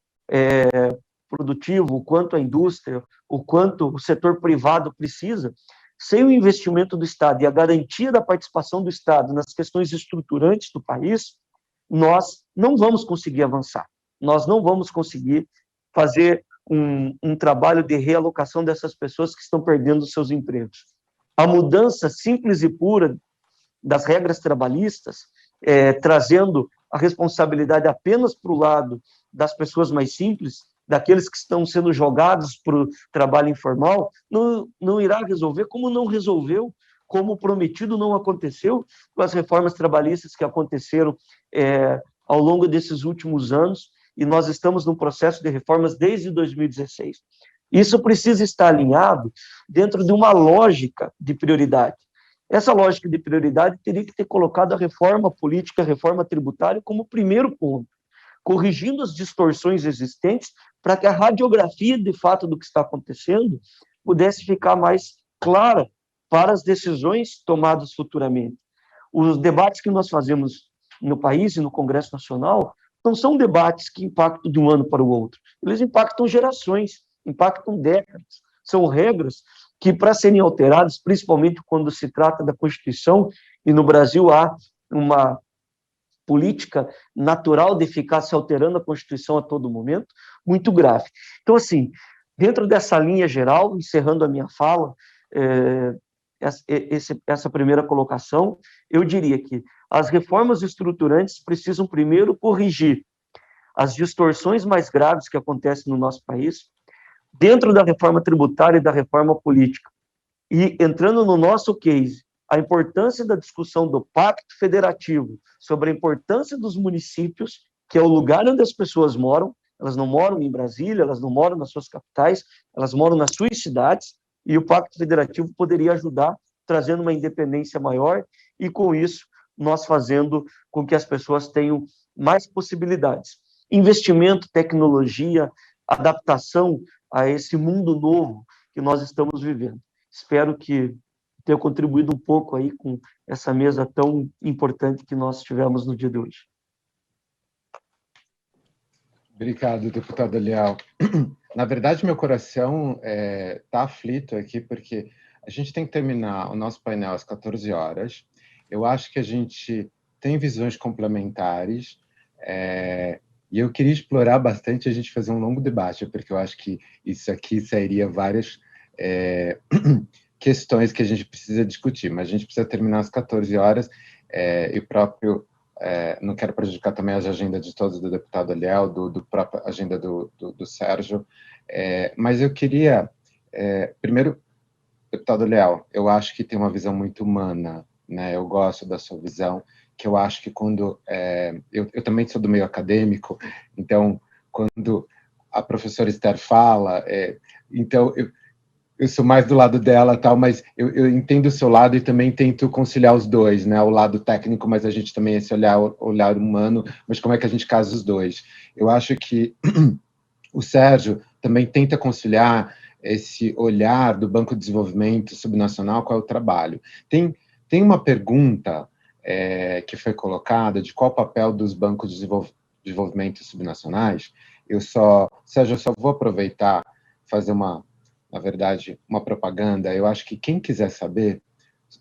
produtivo, o quanto a indústria, o quanto o setor privado precisa, sem o investimento do Estado e a garantia da participação do Estado nas questões estruturantes do país, nós não vamos conseguir avançar. Nós não vamos conseguir fazer um trabalho de realocação dessas pessoas que estão perdendo seus empregos. A mudança simples e pura das regras trabalhistas, trazendo a responsabilidade apenas para o lado das pessoas mais simples, daqueles que estão sendo jogados para o trabalho informal, não irá resolver, como não resolveu, como prometido não aconteceu com as reformas trabalhistas que aconteceram ao longo desses últimos anos, e nós estamos num processo de reformas desde 2016. Isso precisa estar alinhado dentro de uma lógica de prioridade. Essa lógica de prioridade teria que ter colocado a reforma política, a reforma tributária como primeiro ponto, corrigindo as distorções existentes para que a radiografia, de fato, do que está acontecendo pudesse ficar mais clara para as decisões tomadas futuramente. Os debates que nós fazemos no país e no Congresso Nacional não são debates que impactam de um ano para o outro, eles impactam gerações, impactam décadas, são regras que, para serem alteradas, principalmente quando se trata da Constituição, e no Brasil há uma política natural de ficar se alterando a Constituição a todo momento, muito grave. Então, assim, dentro dessa linha geral, encerrando a minha fala, essa primeira colocação, eu diria que as reformas estruturantes precisam primeiro corrigir as distorções mais graves que acontecem no nosso país, dentro da reforma tributária e da reforma política. E entrando no nosso case, a importância da discussão do Pacto Federativo sobre a importância dos municípios, que é o lugar onde as pessoas moram, elas não moram em Brasília, elas não moram nas suas capitais, elas moram nas suas cidades, e o Pacto Federativo poderia ajudar, trazendo uma independência maior, e com isso, nós fazendo com que as pessoas tenham mais possibilidades. Investimento, tecnologia, adaptação a esse mundo novo que nós estamos vivendo. Espero que tenha contribuído um pouco aí com essa mesa tão importante que nós tivemos no dia de hoje. Obrigado, deputado Leal. Na verdade, meu coração está aflito aqui, porque a gente tem que terminar o nosso painel às 14 horas. Eu acho que a gente tem visões complementares, e eu queria explorar bastante a gente fazer um longo debate, porque eu acho que isso aqui sairia várias questões que a gente precisa discutir, mas a gente precisa terminar às 14 horas, e o próprio... não quero prejudicar também a agenda de todos, do deputado Eliel, do próprio agenda do Sérgio, mas eu queria, primeiro, deputado Eliel, eu acho que tem uma visão muito humana, né? Eu gosto da sua visão, que eu acho que quando... eu também sou do meio acadêmico, então, quando a professora Esther fala, então, eu sou mais do lado dela, tal, mas eu entendo o seu lado e também tento conciliar os dois, né? O lado técnico, mas a gente também esse olhar humano, mas como é que a gente casa os dois? Eu acho que o Sérgio também tenta conciliar esse olhar do Banco de Desenvolvimento Subnacional com o trabalho. Tem uma pergunta que foi colocada de qual o papel dos bancos de desenvolvimento subnacionais. Sérgio, eu só vou aproveitar, fazer na verdade, uma propaganda. Eu acho que quem quiser saber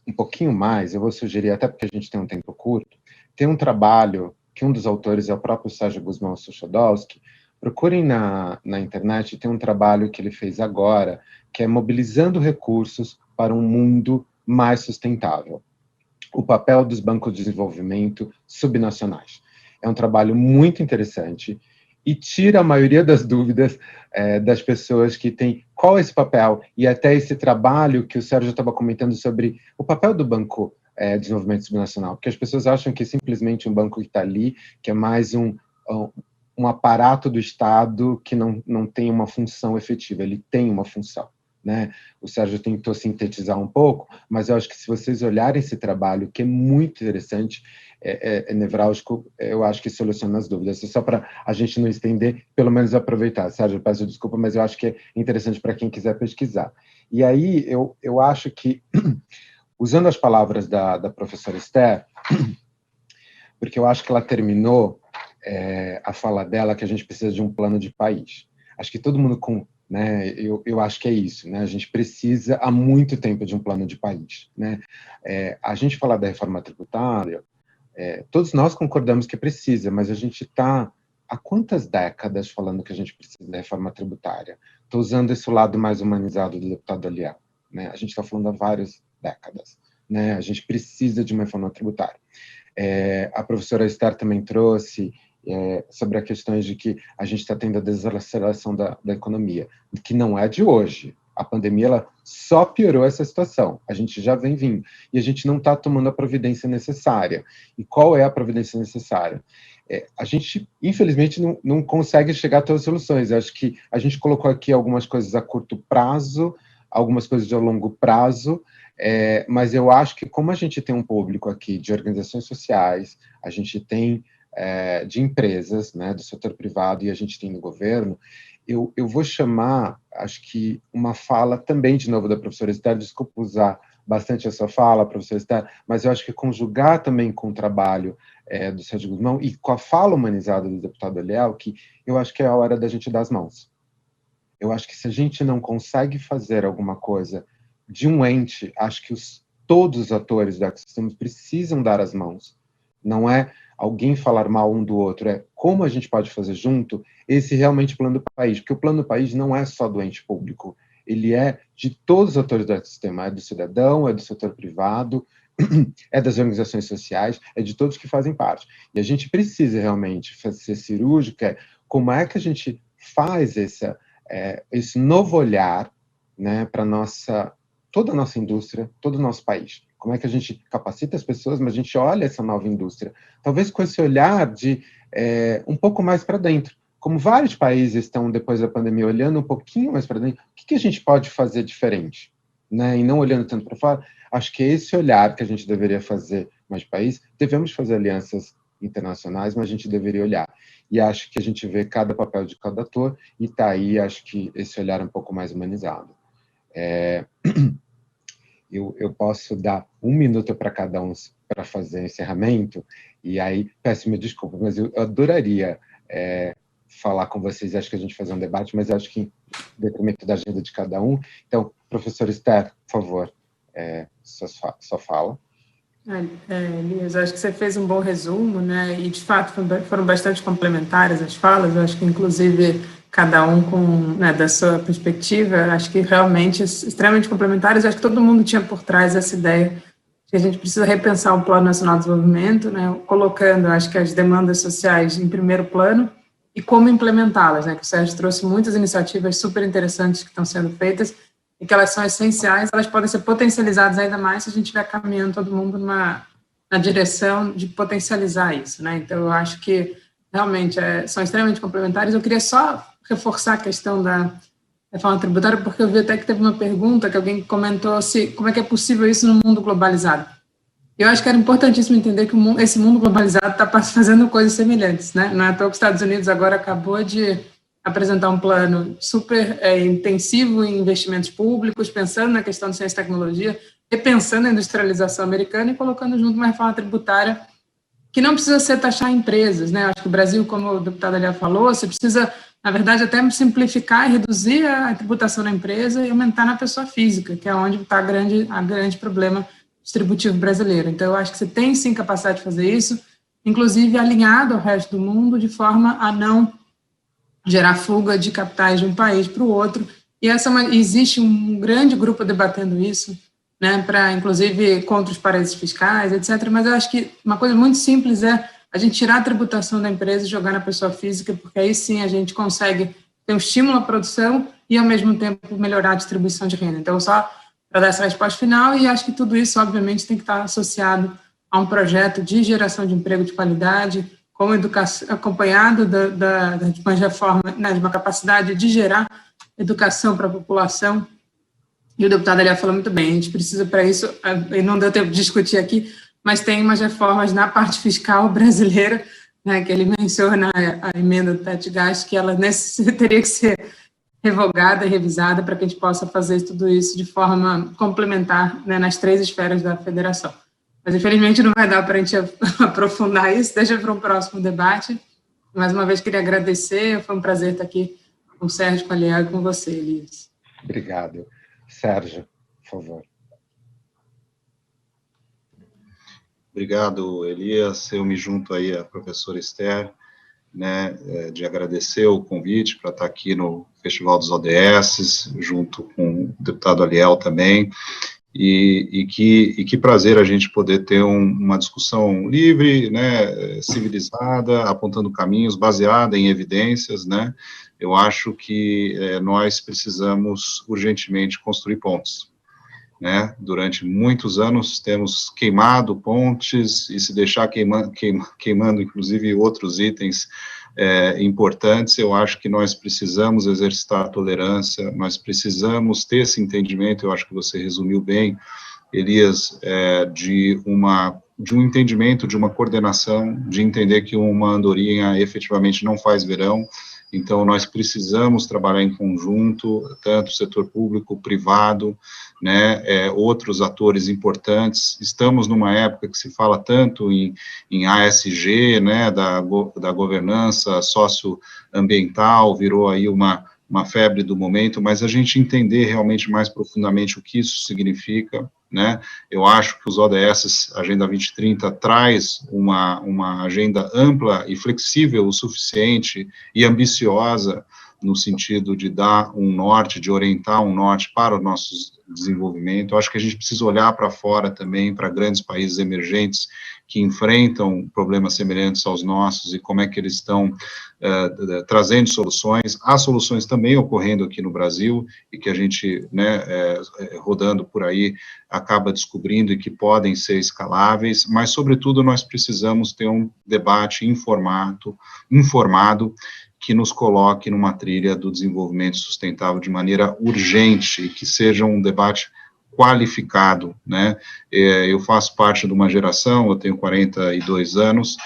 um pouquinho mais, eu vou sugerir, até porque a gente tem um tempo curto, tem um trabalho que um dos autores é o próprio Sérgio Guzmão Suchodolski. Procurem na internet, tem um trabalho que ele fez agora, que é Mobilizando Recursos para um Mundo Mais Sustentável. O papel dos bancos de desenvolvimento subnacionais. É um trabalho muito interessante e tira a maioria das dúvidas das pessoas que têm qual é esse papel, e até esse trabalho que o Sérgio estava comentando sobre o papel do Banco de Desenvolvimento Subnacional, porque as pessoas acham que é simplesmente um banco que está ali, que é mais um aparato do Estado que não tem uma função efetiva, ele tem uma função. Né? O Sérgio tentou sintetizar um pouco, mas eu acho que se vocês olharem esse trabalho, que é muito interessante, nevrálgico, eu acho que soluciona as dúvidas. Só para a gente não estender, pelo menos aproveitar. Sérgio, peço desculpa, mas eu acho que é interessante para quem quiser pesquisar. E aí, eu acho que, usando as palavras da professora Esther, porque eu acho que ela terminou a fala dela, que a gente precisa de um plano de país. Acho que todo mundo né, eu acho que é isso, né? A gente precisa há muito tempo de um plano de país, né? A gente falar da reforma tributária, todos nós concordamos que precisa, mas a gente está há quantas décadas falando que a gente precisa da reforma tributária? Estou usando esse lado mais humanizado do deputado Aliel, né? A gente está falando há várias décadas, né? A gente precisa de uma reforma tributária. A professora Esther também trouxe sobre a questão de que a gente está tendo a desaceleração da economia, que não é de hoje. A pandemia ela só piorou essa situação. A gente já vem vindo. E a gente não está tomando a providência necessária. E qual é a providência necessária? A gente, infelizmente, não consegue chegar a todas as soluções. Eu acho que a gente colocou aqui algumas coisas a curto prazo, algumas coisas a longo prazo, mas eu acho que como a gente tem um público aqui de organizações sociais, a gente tem de empresas, né, do setor privado, e a gente tem no governo, eu vou chamar, acho que uma fala também, de novo, da professora Esther, desculpa usar bastante a sua fala, professora Esther, mas eu acho que conjugar também com o trabalho do Sérgio Guzmão e com a fala humanizada do deputado Aliel, que eu acho que é a hora da gente dar as mãos. Eu acho que se a gente não consegue fazer alguma coisa de um ente, acho que todos os atores do ecossistema precisam dar as mãos. Não é alguém falar mal um do outro, é como a gente pode fazer junto esse realmente plano do país, porque o plano do país não é só do ente público, ele é de todos os atores do ecossistema, é do cidadão, é do setor privado, é das organizações sociais, é de todos que fazem parte. E a gente precisa realmente ser cirúrgico, como é que a gente faz esse novo olhar, né, para toda a nossa indústria, todo o nosso país. Como é que a gente capacita as pessoas, mas a gente olha essa nova indústria, talvez com esse olhar de um pouco mais para dentro. Como vários países estão, depois da pandemia, olhando um pouquinho mais para dentro, o que a gente pode fazer diferente? Né? E não olhando tanto para fora, acho que é esse olhar que a gente deveria fazer mais de país. Devemos fazer alianças internacionais, mas a gente deveria olhar. E acho que a gente vê cada papel de cada ator, e está aí, acho que esse olhar um pouco mais humanizado. Eu posso dar 1 minuto para cada um para fazer o encerramento, e aí peço me desculpa, mas eu adoraria falar com vocês, acho que a gente fazer um debate, mas acho que em detrimento da agenda de cada um. Então, professor Esther, por favor, sua fala. Elias, acho que você fez um bom resumo, né? E de fato foram bastante complementares as falas. Eu acho que inclusive cada um com, né, da sua perspectiva, acho que realmente extremamente complementares. Acho que todo mundo tinha por trás essa ideia que a gente precisa repensar o Plano Nacional de Desenvolvimento, né? Colocando, acho que as demandas sociais em primeiro plano e como implementá-las, né? Que o Sérgio trouxe muitas iniciativas super interessantes que estão sendo feitas e que elas são essenciais, elas podem ser potencializadas ainda mais se a gente estiver caminhando todo mundo na direção de potencializar isso, né? Então, eu acho que realmente são extremamente complementares. Eu queria só reforçar a questão da reforma tributária, porque eu vi até que teve uma pergunta que alguém comentou como é que é possível isso no mundo globalizado. Eu acho que era importantíssimo entender que esse mundo globalizado está fazendo coisas semelhantes, né? Não é à toa que os Estados Unidos agora acabou de apresentar um plano super intensivo em investimentos públicos, pensando na questão de ciência e tecnologia, repensando a industrialização americana e colocando junto uma reforma tributária que não precisa ser taxar empresas, né? Acho que o Brasil, como o deputado Aliel falou, você precisa, na verdade, até simplificar e reduzir a tributação na empresa e aumentar na pessoa física, que é onde está a grande problema distributivo brasileiro. Então, eu acho que você tem, sim, capacidade de fazer isso, inclusive alinhado ao resto do mundo, de forma a não gerar fuga de capitais de um país para o outro, e existe um grande grupo debatendo isso, né, para, inclusive, contra os paraísos fiscais, etc., mas eu acho que uma coisa muito simples é a gente tirar a tributação da empresa e jogar na pessoa física, porque aí sim a gente consegue ter um estímulo à produção e, ao mesmo tempo, melhorar a distribuição de renda. Então, só para dar essa resposta final, e acho que tudo isso, obviamente, tem que estar associado a um projeto de geração de emprego de qualidade, com educação, acompanhado de uma reforma, né, de uma capacidade de gerar educação para a população. E o deputado Aliel falou muito bem, a gente precisa para isso, e não deu tempo de discutir aqui, mas tem umas reformas na parte fiscal brasileira, né, que ele menciona a emenda do teto de gasto, que ela teria que ser revogada e revisada para que a gente possa fazer tudo isso de forma complementar, né, nas 3 esferas da federação. Mas, infelizmente, não vai dar para a gente aprofundar isso, deixa para um próximo debate. Mais uma vez, queria agradecer, foi um prazer estar aqui com o Sérgio, com a Aliel e com você, Elias. Obrigado. Sérgio, por favor. Obrigado, Elias. Eu me junto aí à professora Esther, né, de agradecer o convite para estar aqui no Festival dos ODS, junto com o deputado Aliel também, e que prazer a gente poder ter uma discussão livre, né, civilizada, apontando caminhos, baseada em evidências, né. Eu acho que nós precisamos urgentemente construir pontes, né. Durante muitos anos temos queimado pontes, e se deixar queimando inclusive outros itens importantes. Eu acho que nós precisamos exercitar a tolerância, nós precisamos ter esse entendimento. Eu acho que você resumiu bem, Elias, de um entendimento, de uma coordenação, de entender que uma andorinha efetivamente não faz verão. Então, nós precisamos trabalhar em conjunto, tanto o setor público, privado, né, outros atores importantes. Estamos numa época que se fala tanto em ASG, né, da governança socioambiental, virou aí uma febre do momento, mas a gente entender realmente mais profundamente o que isso significa, né? Eu acho que os ODS, Agenda 2030, traz uma agenda ampla e flexível o suficiente e ambiciosa no sentido de dar um norte, de orientar um norte para o nosso desenvolvimento. Eu acho que a gente precisa olhar para fora também, para grandes países emergentes que enfrentam problemas semelhantes aos nossos e como é que eles estão trazendo soluções. Há soluções também ocorrendo aqui no Brasil e que a gente, né, rodando por aí, acaba descobrindo e que podem ser escaláveis, mas, sobretudo, nós precisamos ter um debate informado, que nos coloque numa trilha do desenvolvimento sustentável de maneira urgente, e que seja um debate qualificado, né? Eu faço parte de uma geração, eu tenho 42 anos,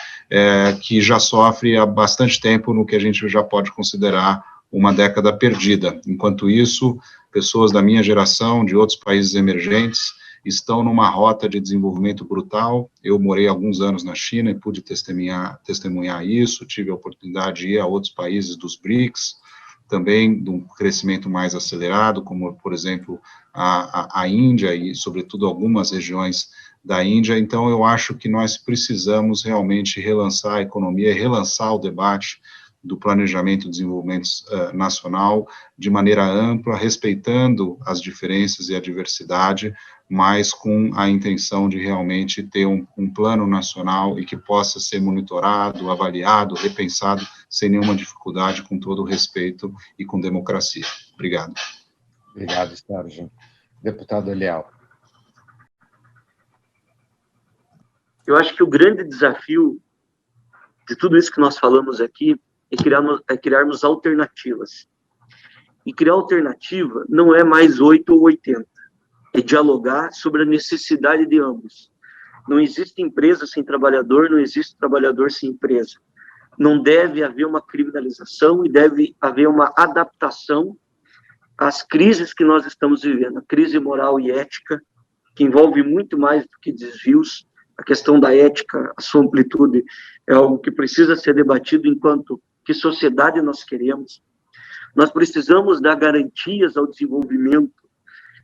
que já sofre há bastante tempo no que a gente já pode considerar uma década perdida. Enquanto isso, pessoas da minha geração, de outros países emergentes, estão numa rota de desenvolvimento brutal. Eu morei alguns anos na China e pude testemunhar isso, tive a oportunidade de ir a outros países dos BRICS, também de um crescimento mais acelerado, como, por exemplo, a Índia e, sobretudo, algumas regiões da Índia. Então, eu acho que nós precisamos realmente relançar a economia, relançar o debate do planejamento e desenvolvimento nacional de maneira ampla, respeitando as diferenças e a diversidade, mas com a intenção de realmente ter um plano nacional e que possa ser monitorado, avaliado, repensado, sem nenhuma dificuldade, com todo o respeito e com democracia. Obrigado. Obrigado, Sérgio. Deputado Eliel. Eu acho que o grande desafio de tudo isso que nós falamos aqui é criarmos alternativas. E criar alternativa não é mais 8 ou 80. É dialogar sobre a necessidade de ambos. Não existe empresa sem trabalhador, não existe trabalhador sem empresa. Não deve haver uma criminalização e deve haver uma adaptação às crises que nós estamos vivendo. A crise moral e ética, que envolve muito mais do que desvios. A questão da ética, a sua amplitude, é algo que precisa ser debatido enquanto que sociedade nós queremos. Nós precisamos dar garantias ao desenvolvimento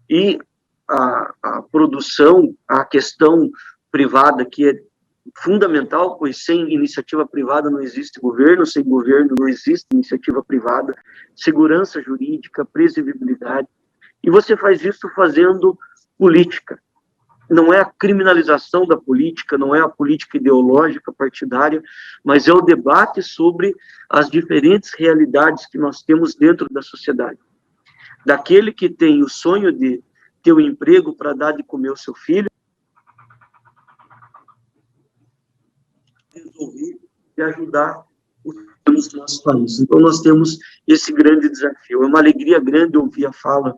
e a produção, a questão privada, que é fundamental, pois sem iniciativa privada não existe governo, sem governo não existe iniciativa privada, segurança jurídica, previsibilidade, e você faz isso fazendo política. Não é a criminalização da política, não é a política ideológica partidária, mas é o debate sobre as diferentes realidades que nós temos dentro da sociedade. Daquele que tem o sonho de ter um emprego para dar de comer ao seu filho, resolver e ajudar os do nosso país. Então, nós temos esse grande desafio. É uma alegria grande ouvir a fala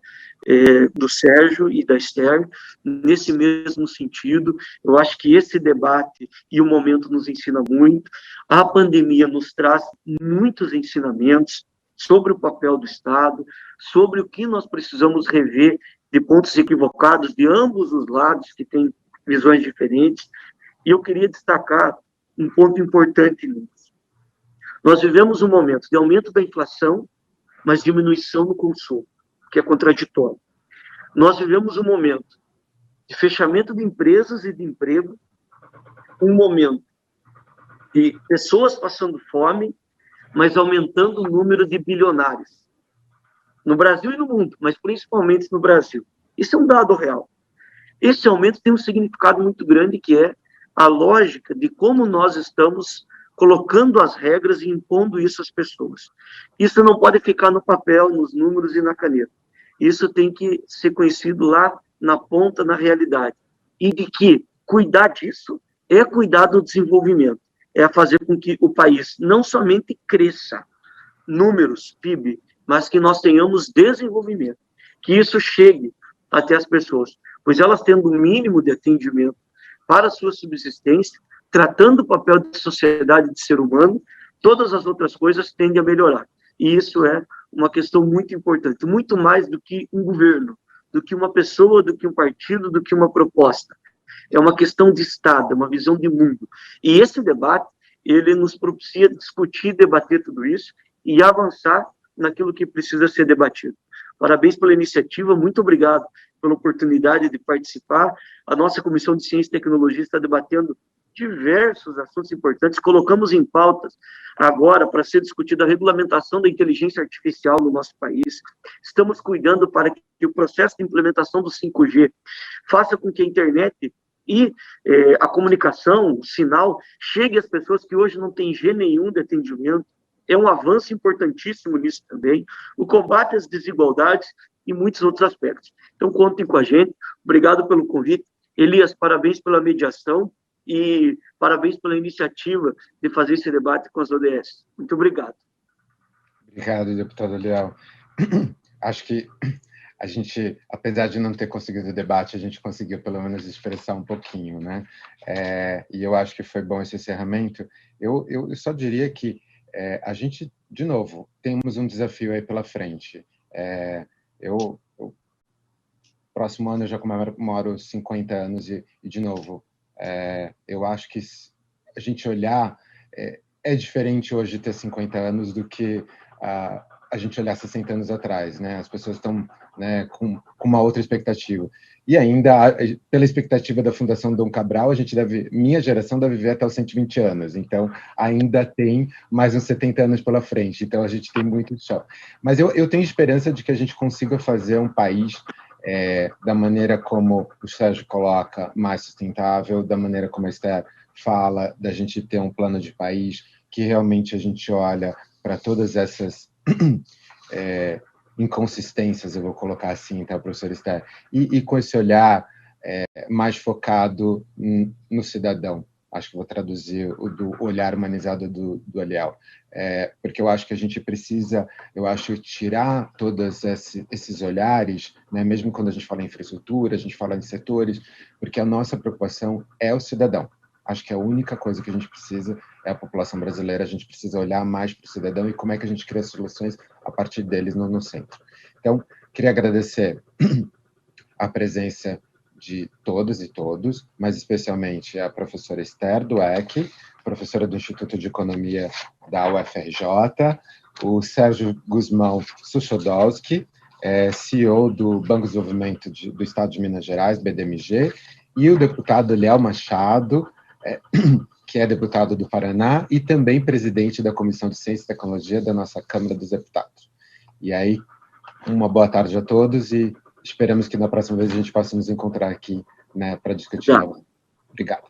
do Sérgio e da Esther, nesse mesmo sentido. Eu acho que esse debate e o momento nos ensina muito. A pandemia nos traz muitos ensinamentos sobre o papel do Estado, sobre o que nós precisamos rever de pontos equivocados de ambos os lados, que têm visões diferentes. E eu queria destacar um ponto importante nisso. Nós vivemos um momento de aumento da inflação, mas diminuição no consumo, que é contraditório. Nós vivemos um momento de fechamento de empresas e de emprego, um momento de pessoas passando fome, mas aumentando o número de bilionários. No Brasil e no mundo, mas principalmente no Brasil. Isso é um dado real. Esse aumento tem um significado muito grande, que é a lógica de como nós estamos colocando as regras e impondo isso às pessoas. Isso não pode ficar no papel, nos números e na caneta. Isso tem que ser conhecido lá na ponta, na realidade. E de que cuidar disso é cuidar do desenvolvimento, é fazer com que o país não somente cresça, números, PIB, mas que nós tenhamos desenvolvimento, que isso chegue até as pessoas, pois elas tendo um mínimo de atendimento para a sua subsistência, tratando o papel de sociedade de ser humano, todas as outras coisas tendem a melhorar. E isso é uma questão muito importante, muito mais do que um governo, do que uma pessoa, do que um partido, do que uma proposta. É uma questão de Estado, uma visão de mundo. E esse debate, ele nos propicia discutir, debater tudo isso e avançar naquilo que precisa ser debatido. Parabéns pela iniciativa, muito obrigado pela oportunidade de participar. A nossa Comissão de Ciência e Tecnologia está debatendo diversos assuntos importantes. Colocamos em pautas agora para ser discutida a regulamentação da inteligência artificial no nosso país. Estamos cuidando para que o processo de implementação do 5G faça com que a internet e a comunicação, o sinal, chegue às pessoas que hoje não têm G nenhum de atendimento. É um avanço importantíssimo nisso também. O combate às desigualdades e muitos outros aspectos. Então, contem com a gente. Obrigado pelo convite. Elias, parabéns pela mediação e parabéns pela iniciativa de fazer esse debate com as ODS. Muito obrigado. Obrigado, deputado Leal. Acho que a gente, apesar de não ter conseguido o debate, a gente conseguiu pelo menos expressar um pouquinho, né? E eu acho que foi bom esse encerramento. Eu só diria que a gente, de novo, temos um desafio aí pela frente. Próximo ano eu já comemoro 50 anos e de novo, eu acho que a gente olhar, é diferente hoje ter 50 anos do que a gente olhar 60 anos atrás, né? As pessoas estão, né, com uma outra expectativa. E ainda, pela expectativa da Fundação Dom Cabral, minha geração deve viver até os 120 anos, então ainda tem mais uns 70 anos pela frente, então a gente tem muito chão. Mas eu tenho esperança de que a gente consiga fazer um país da maneira como o Sérgio coloca, mais sustentável, da maneira como a Esther fala, da gente ter um plano de país que realmente a gente olha para todas essas inconsistências, eu vou colocar assim, tá, professor Esther, e com esse olhar mais focado no cidadão. Acho que vou traduzir o do olhar humanizado do Eliel, porque eu acho que a gente precisa, tirar todos esses olhares, né, mesmo quando a gente fala em infraestrutura, a gente fala em setores, porque a nossa preocupação é o cidadão. Acho que a única coisa que a gente precisa é a população brasileira, a gente precisa olhar mais para o cidadão e como é que a gente cria soluções a partir deles no centro. Então, queria agradecer a presença de todos e todos, mas especialmente a professora Esther Dweck, professora do Instituto de Economia da UFRJ, o Sérgio Guzmão Suchodolski, CEO do Banco de Desenvolvimento do Estado de Minas Gerais, BDMG, e o deputado Léo Machado, que é deputado do Paraná e também presidente da Comissão de Ciência e Tecnologia da nossa Câmara dos Deputados. E aí, uma boa tarde a todos e esperamos que na próxima vez a gente possa nos encontrar aqui, né, para discutir. Obrigado.